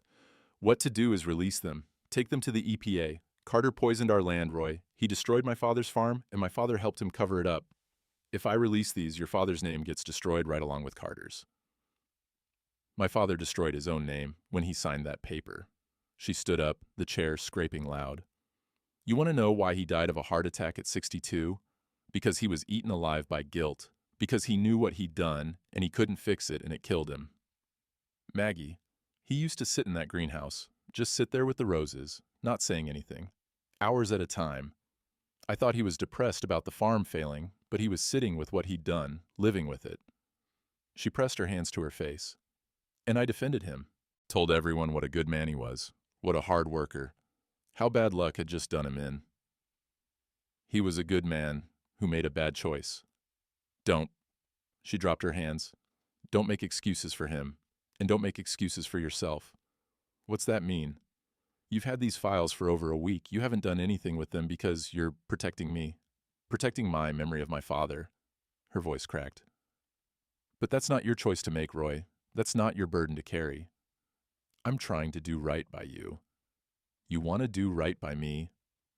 [SPEAKER 1] What to do is release them. Take them to the EPA. Carter poisoned our land, Roy. He destroyed my father's farm, and my father helped him cover it up. If I release these, your father's name gets destroyed right along with Carter's. My father destroyed his own name when he signed that paper. She stood up, the chair scraping loud. You want to know why he died of a heart attack at 62? Because he was eaten alive by guilt. Because he knew what he'd done, and he couldn't fix it, and it killed him. Maggie, he used to sit in that greenhouse, just sit there with the roses, not saying anything, hours at a time. I thought he was depressed about the farm failing, but he was sitting with what he'd done, living with it. She pressed her hands to her face. And I defended him, told everyone what a good man he was, what a hard worker, how bad luck had just done him in. He was a good man who made a bad choice. Don't. She dropped her hands. Don't make excuses for him, and don't make excuses for yourself. What's that mean? You've had these files for over a week. You haven't done anything with them because you're protecting me, protecting my memory of my father. Her voice cracked. But that's not your choice to make, Roy. That's not your burden to carry. I'm trying to do right by you. You want to do right by me?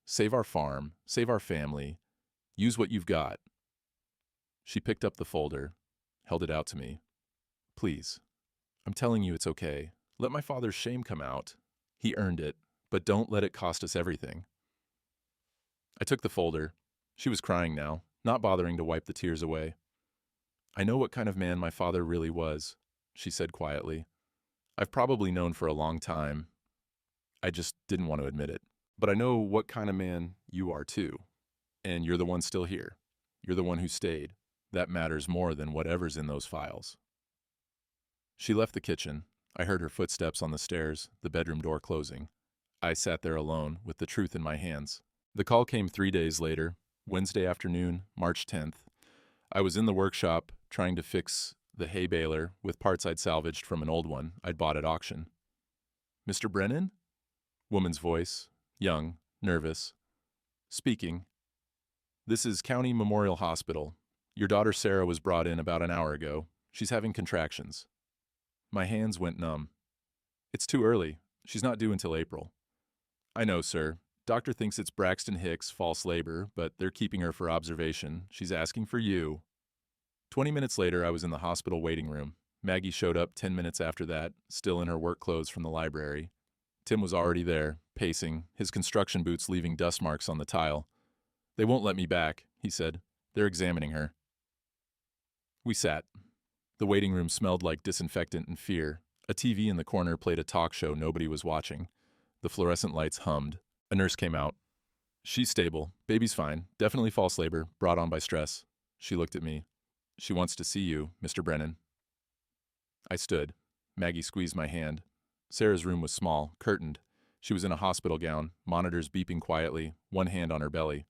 [SPEAKER 1] Save our farm, save our family. Use what you've got. She picked up the folder, held it out to me. Please. I'm telling you it's okay. Let my father's shame come out. He earned it, but don't let it cost us everything. I took the folder. She was crying now, not bothering to wipe the tears away. I know what kind of man my father really was, she said quietly. I've probably known for a long time. I just didn't want to admit it. But I know what kind of man you are too. And you're the one still here. You're the one who stayed. That matters more than whatever's in those files. She left the kitchen. I heard her footsteps on the stairs, the bedroom door closing. I sat there alone, with the truth in my hands. The call came 3 days later, Wednesday afternoon, March 10th. I was in the workshop trying to fix the hay baler with parts I'd salvaged from an old one I'd bought at auction. "Mr. Brennan?" Woman's voice, young, nervous. "Speaking. This is County Memorial Hospital. Your daughter Sarah was brought in about an hour ago. She's having contractions." My hands went numb. "It's too early. She's not due until April." "I know, sir. Doctor thinks it's Braxton Hicks, false labor, but they're keeping her for observation. She's asking for you." 20 minutes later, I was in the hospital waiting room. Maggie showed up 10 minutes after that, still in her work clothes from the library. Tim was already there, pacing, his construction boots leaving dust marks on the tile. "They won't let me back," he said. "They're examining her." We sat. The waiting room smelled like disinfectant and fear. A TV in the corner played a talk show nobody was watching. The fluorescent lights hummed. A nurse came out. "She's stable. Baby's fine. Definitely false labor, brought on by stress." She looked at me. "She wants to see you, Mr. Brennan." I stood. Maggie squeezed my hand. Sarah's room was small, curtained. She was in a hospital gown, monitors beeping quietly, one hand on her belly.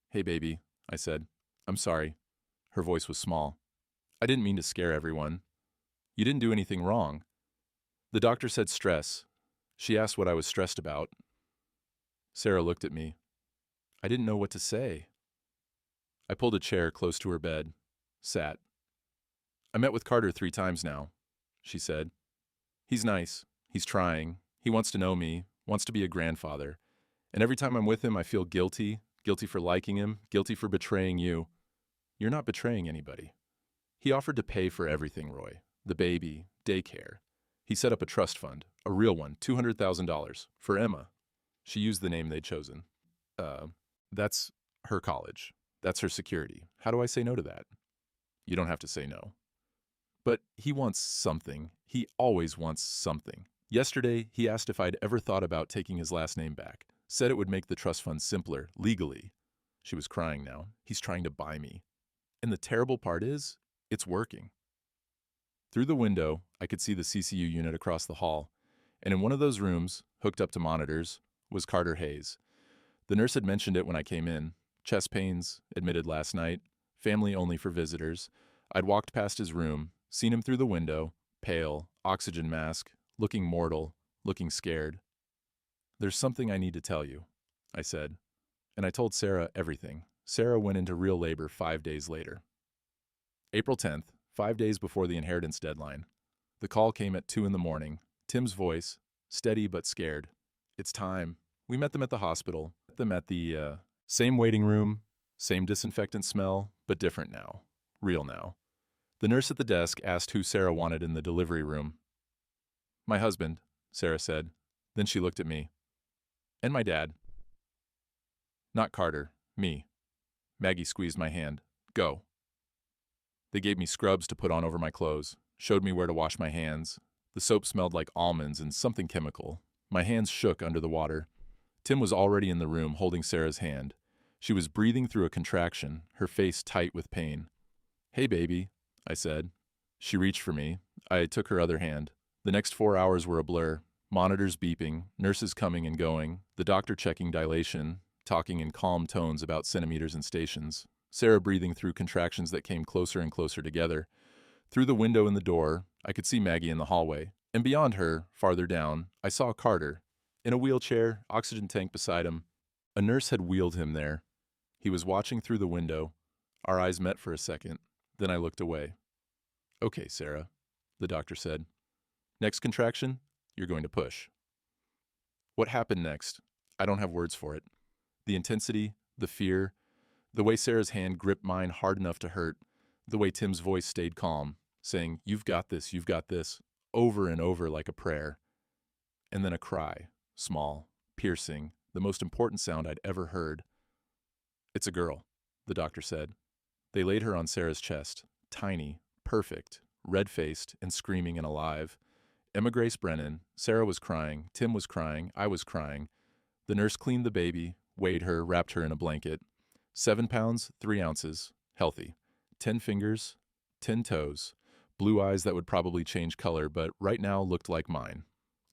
[SPEAKER 1] "Hey, baby," I said. "I'm sorry." Her voice was small. "I didn't mean to scare everyone." "You didn't do anything wrong." "The doctor said stress." She asked what I was stressed about. Sarah looked at me. I didn't know what to say. I pulled a chair close to her bed, sat. "I met with Carter 3 times now," she said. "He's nice. He's trying. He wants to know me, wants to be a grandfather. And every time I'm with him, I feel guilty, guilty for liking him, guilty for betraying you." "You're not betraying anybody." "He offered to pay for everything, Roy. The baby, daycare. He set up a trust fund, a real one, $200,000, for Emma." She used the name they'd chosen. That's her college. That's her security. How do I say no to that?" "You don't have to say no." "But he wants something. He always wants something. Yesterday, he asked if I'd ever thought about taking his last name back. Said it would make the trust fund simpler, legally." She was crying now. "He's trying to buy me. And the terrible part is, it's working." Through the window, I could see the CCU unit across the hall, and in one of those rooms, hooked up to monitors, was Carter Hayes. The nurse had mentioned it when I came in. Chest pains, admitted last night, family only for visitors. I'd walked past his room, seen him through the window, pale, oxygen mask, looking mortal, looking scared. "There's something I need to tell you," I said, and I told Sarah everything. Sarah went into real labor 5 days later. April 10th, 5 days before the inheritance deadline. The call came at 2 in the morning. Tim's voice, steady but scared. "It's time." We met them at the hospital. Met them at the same waiting room, same disinfectant smell, but different now. Real now. The nurse at the desk asked who Sarah wanted in the delivery room. "My husband," Sarah said. Then she looked at me. "And my dad." "Not Carter, me." Maggie squeezed my hand. "Go." They gave me scrubs to put on over my clothes, showed me where to wash my hands. The soap smelled like almonds and something chemical. My hands shook under the water. Tim was already in the room, holding Sarah's hand. She was breathing through a contraction, her face tight with pain. "Hey, baby," I said. She reached for me. I took her other hand. The next 4 hours were a blur. Monitors beeping, nurses coming and going, the doctor checking dilation, talking in calm tones about centimeters and stations, Sarah breathing through contractions that came closer and closer together. Through the window in the door, I could see Maggie in the hallway. And beyond her, farther down, I saw Carter. In a wheelchair, oxygen tank beside him. A nurse had wheeled him there. He was watching through the window. Our eyes met for a second. Then I looked away. "Okay, Sarah," the doctor said. "Next contraction, you're going to push." What happened next? I don't have words for it. The intensity, the fear, the way Sarah's hand gripped mine hard enough to hurt, the way Tim's voice stayed calm, saying, "You've got this," over and over like a prayer. And then a cry, small, piercing, the most important sound I'd ever heard. "It's a girl," the doctor said. They laid her on Sarah's chest, tiny, perfect, red-faced and screaming and alive. Emma Grace Brennan, Sarah was crying, Tim was crying, I was crying. The nurse cleaned the baby, weighed her, wrapped her in a blanket. 7 pounds, 3 ounces, healthy. 10 fingers, 10 toes, blue eyes that would probably change color, but right now looked like mine,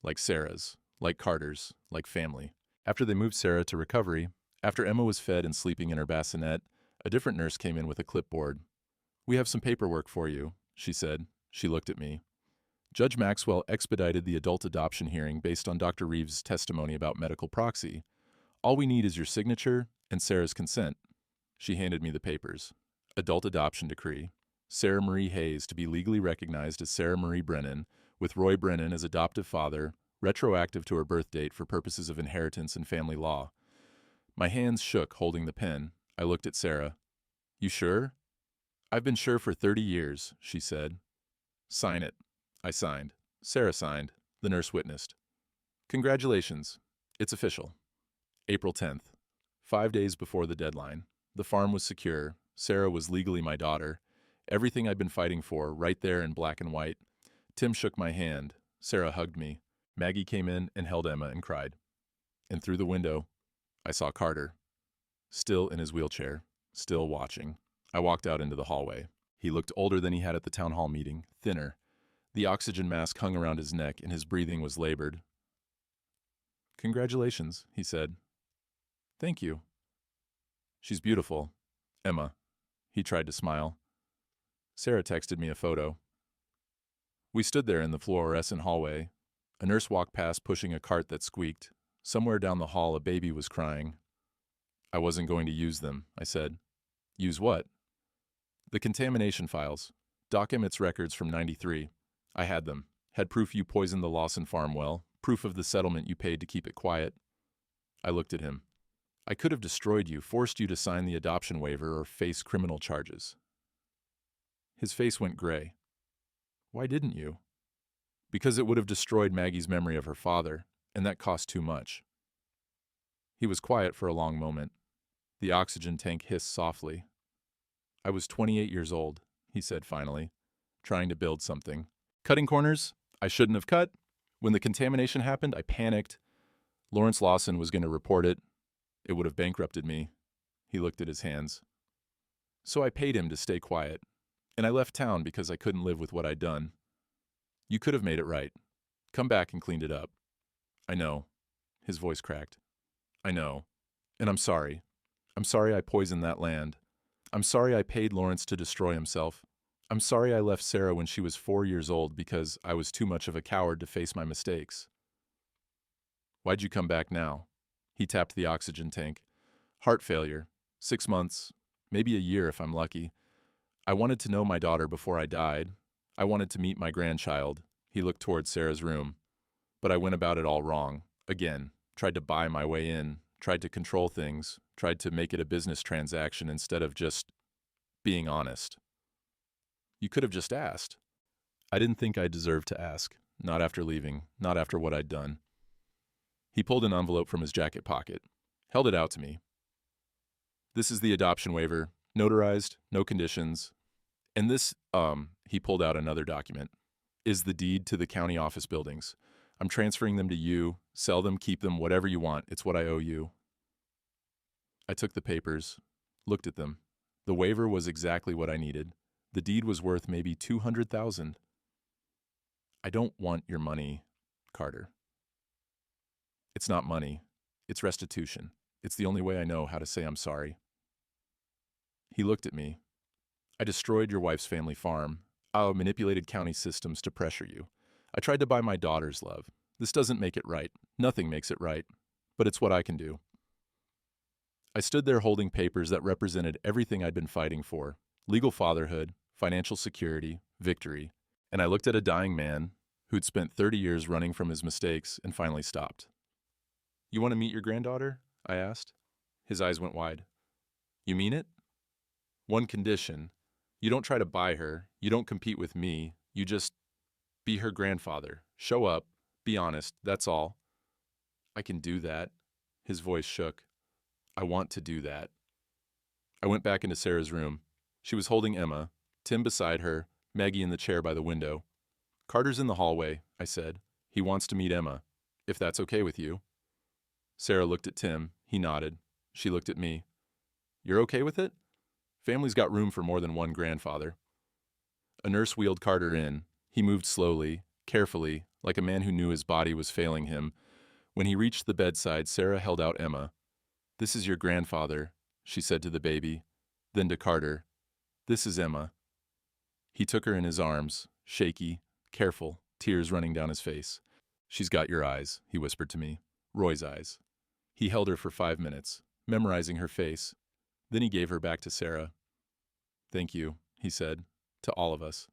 [SPEAKER 1] like Sarah's, like Carter's, like family. After they moved Sarah to recovery, after Emma was fed and sleeping in her bassinet, a different nurse came in with a clipboard. "We have some paperwork for you," she said. She looked at me. Judge Maxwell expedited the adult adoption hearing based on Dr. Reeves' testimony about medical proxy. "All we need is your signature and Sarah's consent." She handed me the papers. Adult adoption decree. Sarah Marie Hayes to be legally recognized as Sarah Marie Brennan, with Roy Brennan as adoptive father, retroactive to her birth date for purposes of inheritance and family law. My hands shook holding the pen. I looked at Sarah. "You sure?" "I've been sure for 30 years, she said. "Sign it." I signed. Sarah signed. The nurse witnessed. "Congratulations. It's official." April 10th. 5 days before the deadline. The farm was secure. Sarah was legally my daughter. Everything I'd been fighting for, right there in black and white. Tim shook my hand. Sarah hugged me. Maggie came in and held Emma and cried. And through the window, I saw Carter. Still in his wheelchair. Still watching. I walked out into the hallway. He looked older than he had at the town hall meeting, thinner. The oxygen mask hung around his neck and his breathing was labored. "Congratulations," he said. "Thank you." "She's beautiful. Emma." He tried to smile. Sarah texted me a photo. We stood there in the fluorescent hallway. A nurse walked past pushing a cart that squeaked. Somewhere down the hall a baby was crying. "I wasn't going to use them," I said. "Use what?" "The contamination files. Doc Emmett's records from '93. I had them. Had proof you poisoned the Lawson farm well, proof of the settlement you paid to keep it quiet." I looked at him. "I could have destroyed you, forced you to sign the adoption waiver, or face criminal charges." His face went gray. "Why didn't you?" "Because it would have destroyed Maggie's memory of her father, and that cost too much." He was quiet for a long moment. The oxygen tank hissed softly. "I was 28 years old," he said finally, trying to build something. "Cutting corners I shouldn't have cut. When the contamination happened, I panicked. Lawrence Lawson was going to report it. It would have bankrupted me." He looked at his hands. "So I paid him to stay quiet. And I left town because I couldn't live with what I'd done. You could have made it right. Come back and cleaned it up." "I know." His voice cracked. "I know. And I'm sorry. I'm sorry I poisoned that land. I'm sorry I paid Lawrence to destroy himself. I'm sorry I left Sarah when she was 4 years old because I was too much of a coward to face my mistakes." "Why'd you come back now?" He tapped the oxygen tank. "Heart failure. 6 months. Maybe a year if I'm lucky. I wanted to know my daughter before I died. I wanted to meet my grandchild." He looked toward Sarah's room. "But I went about it all wrong. Again. Tried to buy my way in. Tried to control things. Tried to make it a business transaction instead of just being honest." "You could have just asked." "I didn't think I deserved to ask. Not after leaving. Not after what I'd done." He pulled an envelope from his jacket pocket. Held it out to me. "This is the adoption waiver. Notarized. No conditions. And this, he pulled out another document, is the deed to the county office buildings. I'm transferring them to you. Sell them, keep them, whatever you want. It's what I owe you." I took the papers. Looked at them. The waiver was exactly what I needed. The deed was worth maybe $200,000. "I don't want your money, Carter." "It's not money. It's restitution. It's the only way I know how to say I'm sorry." He looked at me. "I destroyed your wife's family farm. I manipulated county systems to pressure you. I tried to buy my daughter's love. This doesn't make it right. Nothing makes it right. But it's what I can do." I stood there holding papers that represented everything I'd been fighting for. Legal fatherhood, financial security, victory. And I looked at a dying man who'd spent 30 years running from his mistakes and finally stopped. "You want to meet your granddaughter?" I asked. His eyes went wide. "You mean it?" "One condition. You don't try to buy her. You don't compete with me. You just be her grandfather. Show up. Be honest. That's all." "I can do that." His voice shook. "I want to do that." I went back into Sarah's room. She was holding Emma, Tim beside her, Maggie in the chair by the window. "Carter's in the hallway," I said. "He wants to meet Emma, if that's okay with you." Sarah looked at Tim. He nodded. She looked at me. You're okay with it? Family's got room for more than one grandfather. A nurse wheeled Carter in. He moved slowly, carefully, like a man who knew his body was failing him. When he reached the bedside, Sarah held out Emma. This is your grandfather, she said to the baby. Then to Carter, this is Emma. He took her in his arms, shaky, careful, tears running down his face. She's got your eyes, he whispered to me. Roy's eyes. He held her for 5 minutes, memorizing her face. Then he gave her back to Sarah. Thank you, he said, to all of us.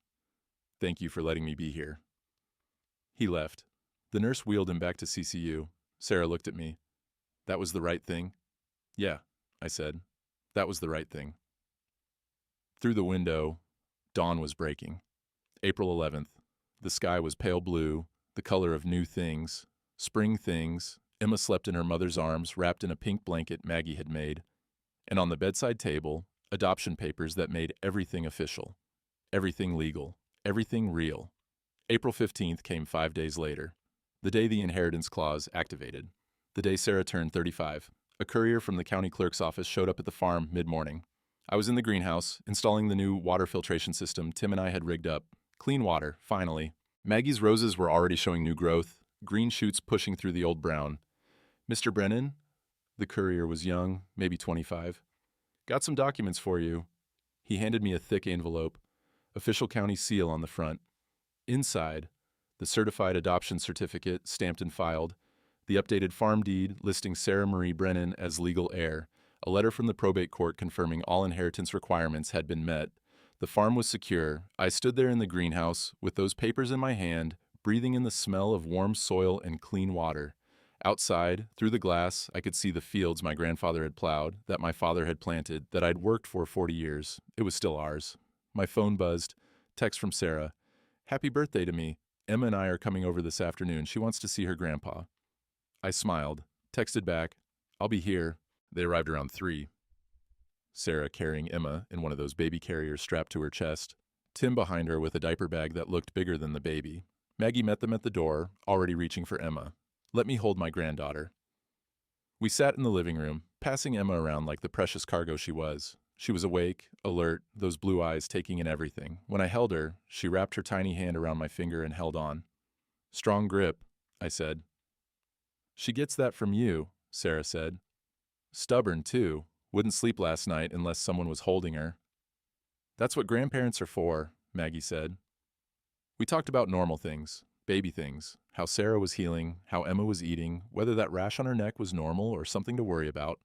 [SPEAKER 1] Thank you for letting me be here. He left. The nurse wheeled him back to CCU. Sarah looked at me. That was the right thing? Yeah, I said. That was the right thing. Through the window, dawn was breaking. April 11th. The sky was pale blue, the color of new things, spring things. Emma slept in her mother's arms, wrapped in a pink blanket Maggie had made. And on the bedside table, adoption papers that made everything official, everything legal, everything real. April 15th came 5 days later, the day the inheritance clause activated, the day Sarah turned 35. A courier from the county clerk's office showed up at the farm mid-morning. I was in the greenhouse, installing the new water filtration system Tim and I had rigged up. Clean water, finally. Maggie's roses were already showing new growth, green shoots pushing through the old brown. Mr. Brennan? The courier was young, maybe 25. Got some documents for you. He handed me a thick envelope, official county seal on the front. Inside, the certified adoption certificate stamped and filed, the updated farm deed listing Sarah Marie Brennan as legal heir, a letter from the probate court confirming all inheritance requirements had been met. The farm was secure. I stood there in the greenhouse with those papers in my hand, breathing in the smell of warm soil and clean water. Outside, through the glass, I could see the fields my grandfather had plowed, that my father had planted, that I'd worked for 40 years. It was still ours. My phone buzzed. Text from Sarah. Happy birthday to me. Emma and I are coming over this afternoon. She wants to see her grandpa. I smiled, texted back, I'll be here. They arrived around 3. Sarah carrying Emma in one of those baby carriers strapped to her chest. Tim behind her with a diaper bag that looked bigger than the baby. Maggie met them at the door, already reaching for Emma. Let me hold my granddaughter. We sat in the living room, passing Emma around like the precious cargo she was. She was awake, alert, those blue eyes taking in everything. When I held her, she wrapped her tiny hand around my finger and held on. Strong grip, I said. She gets that from you, Sarah said. Stubborn, too. Wouldn't sleep last night unless someone was holding her. That's what grandparents are for, Maggie said. We talked about normal things, baby things, how Sarah was healing, how Emma was eating, whether that rash on her neck was normal or something to worry about,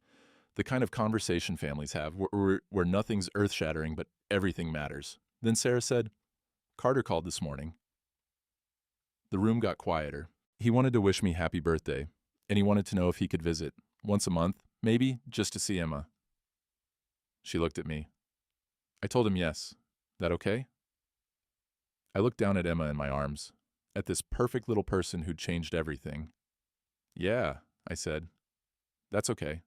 [SPEAKER 1] the kind of conversation families have where nothing's earth-shattering but everything matters. Then Sarah said, Carter called this morning. The room got quieter. He wanted to wish me happy birthday, and he wanted to know if he could visit, once a month, maybe, just to see Emma. She looked at me. I told him yes. That okay? I looked down at Emma in my arms, at this perfect little person who'd changed everything. Yeah, I said. That's okay.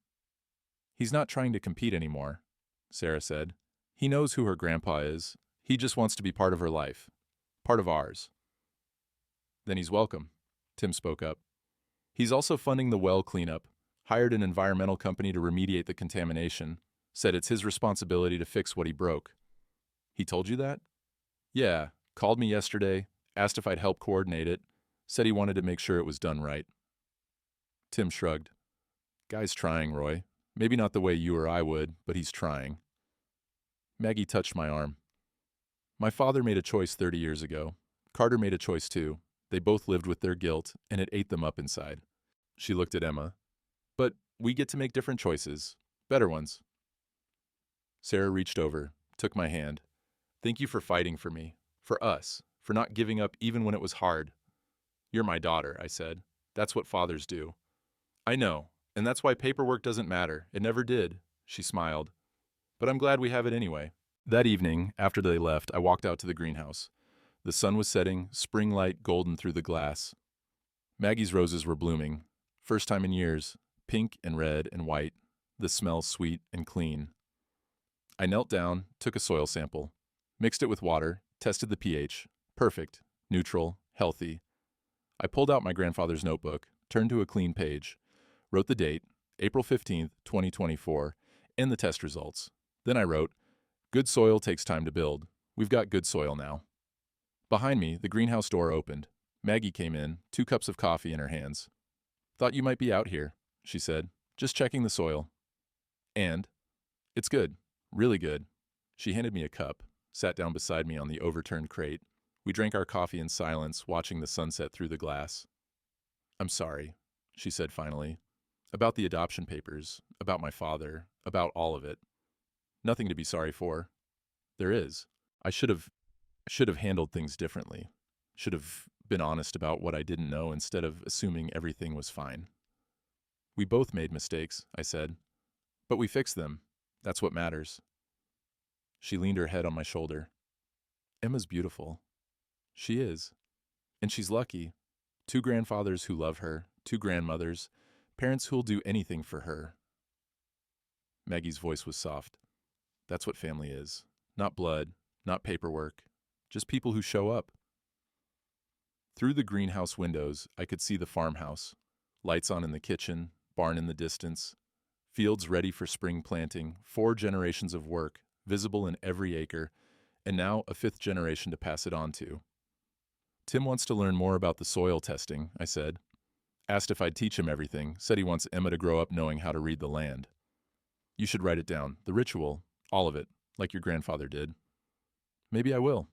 [SPEAKER 1] He's not trying to compete anymore, Sarah said. He knows who her grandpa is. He just wants to be part of her life. Part of ours. Then he's welcome, Tim spoke up. He's also funding the well cleanup, hired an environmental company to remediate the contamination, said it's his responsibility to fix what he broke. He told you that? Yeah, called me yesterday, asked if I'd help coordinate it, said he wanted to make sure it was done right. Tim shrugged. Guy's trying, Roy. Maybe not the way you or I would, but he's trying. Maggie touched my arm. My father made a choice 30 years ago. Carter made a choice too. They both lived with their guilt, and it ate them up inside. She looked at Emma. But we get to make different choices. Better ones. Sarah reached over, took my hand. Thank you for fighting for me, for us, for not giving up even when it was hard. You're my daughter, I said. That's what fathers do. I know, and that's why paperwork doesn't matter. It never did, she smiled. But I'm glad we have it anyway. That evening, after they left, I walked out to the greenhouse. The sun was setting, spring light golden through the glass. Maggie's roses were blooming. First time in years, pink and red and white, the smell sweet and clean. I knelt down, took a soil sample, mixed it with water, tested the pH. Perfect, neutral, healthy. I pulled out my grandfather's notebook, turned to a clean page. Wrote the date, April 15th, 2024, and the test results. Then I wrote, good soil takes time to build. We've got good soil now. Behind me, the greenhouse door opened. Maggie came in, 2 cups of coffee in her hands. Thought you might be out here, she said. Just checking the soil. And? It's good. Really good. She handed me a cup, sat down beside me on the overturned crate. We drank our coffee in silence, watching the sunset through the glass. I'm sorry, she said finally. About the adoption papers, about my father, about all of it. Nothing to be sorry for. There is. I should have handled things differently. Should have been honest about what I didn't know instead of assuming everything was fine. We both made mistakes, I said. But we fixed them. That's what matters. She leaned her head on my shoulder. Emma's beautiful. She is. And she's lucky. 2 grandfathers who love her, 2 grandmothers, parents who'll do anything for her. Maggie's voice was soft. That's what family is. Not blood, not paperwork, just people who show up. Through the greenhouse windows, I could see the farmhouse. Lights on in the kitchen, barn in the distance, fields ready for spring planting, 4 generations of work, visible in every acre, and now a 5th generation to pass it on to. Tim wants to learn more about the soil testing, I said. Asked if I'd teach him everything, said he wants Emma to grow up knowing how to read the land. You should write it down, the ritual, all of it, like your grandfather did. Maybe I will.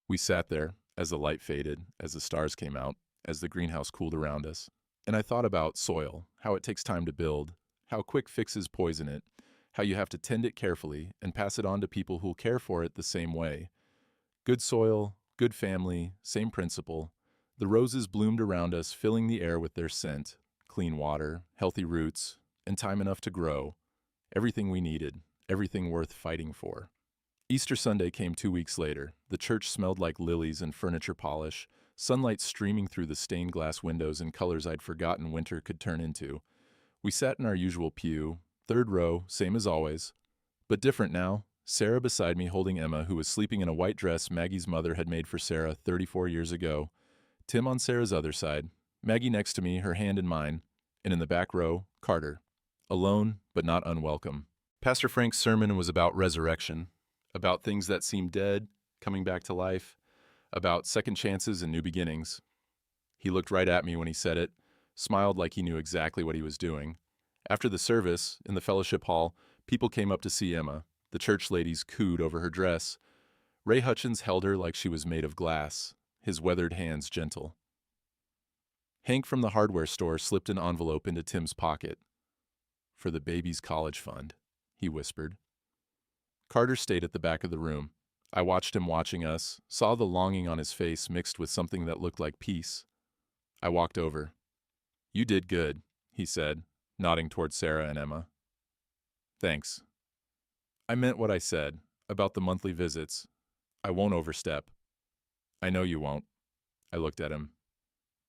[SPEAKER 1] We sat there, as the light faded, as the stars came out, as the greenhouse cooled around us, and I thought about soil, how it takes time to build, how quick fixes poison it, how you have to tend it carefully and pass it on to people who'll care for it the same way. Good soil, good family, same principle. The roses bloomed around us, filling the air with their scent, clean water, healthy roots, and time enough to grow. Everything we needed, everything worth fighting for. Easter Sunday came 2 weeks later. The church smelled like lilies and furniture polish, sunlight streaming through the stained glass windows in colors I'd forgotten winter could turn into. We sat in our usual pew, 3rd row, same as always. But different now, Sarah beside me holding Emma, who was sleeping in a white dress Maggie's mother had made for Sarah 34 years ago. Tim on Sarah's other side, Maggie next to me, her hand in mine, and in the back row, Carter. Alone, but not unwelcome. Pastor Frank's sermon was about resurrection, about things that seem dead, coming back to life, about second chances and new beginnings. He looked right at me when he said it, smiled like he knew exactly what he was doing. After the service, in the fellowship hall, people came up to see Emma. The church ladies cooed over her dress. Ray Hutchins held her like she was made of glass, his weathered hands gentle. Hank from the hardware store slipped an envelope into Tim's pocket. For the baby's college fund, he whispered. Carter stayed at the back of the room. I watched him watching us, saw the longing on his face mixed with something that looked like peace. I walked over. You did good, he said, nodding toward Sarah and Emma. Thanks. I meant what I said, about the monthly visits. I won't overstep. I know you won't. I looked at him.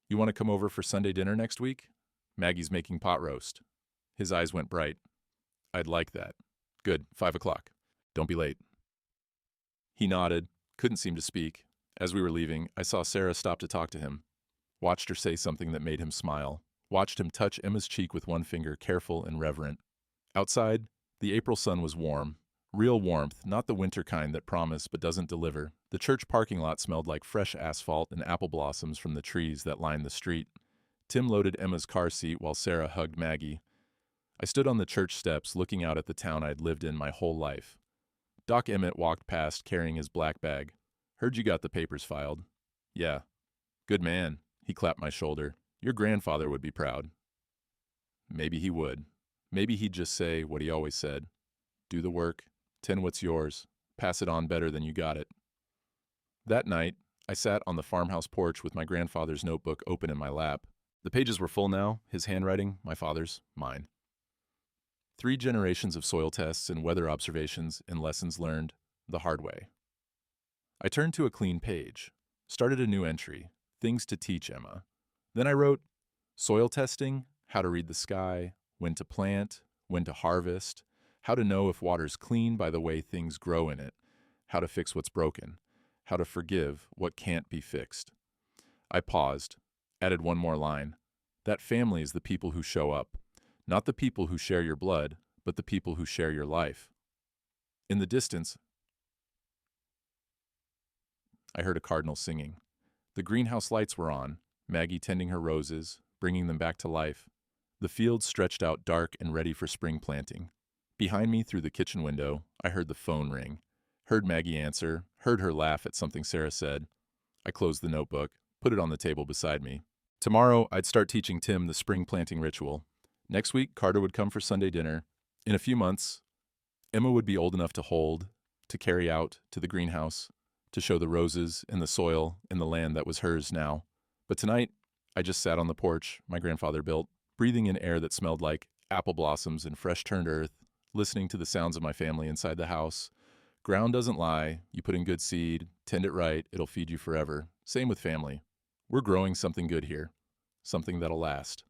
[SPEAKER 1] You want to come over for Sunday dinner next week? Maggie's making pot roast. His eyes went bright. I'd like that. Good, 5 o'clock. Don't be late. He nodded, couldn't seem to speak. As we were leaving, I saw Sarah stop to talk to him. Watched her say something that made him smile. Watched him touch Emma's cheek with one finger, careful and reverent. Outside, the April sun was warm. Real warmth, not the winter kind that promise but doesn't deliver. The church parking lot smelled like fresh asphalt and apple blossoms from the trees that lined the street. Tim loaded Emma's car seat while Sarah hugged Maggie. I stood on the church steps looking out at the town I'd lived in my whole life. Doc Emmett walked past carrying his black bag. Heard you got the papers filed. Yeah. Good man. He clapped my shoulder. Your grandfather would be proud. Maybe he would. Maybe he'd just say what he always said. Do the work. Tend what's yours. Pass it on better than you got it. That night, I sat on the farmhouse porch with my grandfather's notebook open in my lap. The pages were full now, his handwriting, my father's, mine. 3 generations of soil tests and weather observations and lessons learned the hard way. I turned to a clean page, started a new entry, things to teach Emma. Then I wrote, soil testing, how to read the sky, when to plant, when to harvest, how to know if water's clean by the way things grow in it, how to fix what's broken, how to forgive what can't be fixed. I paused, added one more line. That family is the people who show up, not the people who share your blood, but the people who share your life. In the distance, I heard a cardinal singing. The greenhouse lights were on, Maggie tending her roses, bringing them back to life. The fields stretched out dark and ready for spring planting. Behind me, through the kitchen window, I heard the phone ring. Heard Maggie answer, heard her laugh at something Sarah said. I closed the notebook, put it on the table beside me. Tomorrow, I'd start teaching Tim the spring planting ritual. Next week, Carter would come for Sunday dinner. In a few months, Emma would be old enough to hold, to carry out, to the greenhouse, to show the roses and the soil and the land that was hers now. But tonight, I just sat on the porch my grandfather built, breathing in air that smelled like apple blossoms and fresh-turned earth, listening to the sounds of my family inside the house. Ground doesn't lie. You put in good seed, tend it right, it'll feed you forever. Same with family. We're growing something good here, something that'll last.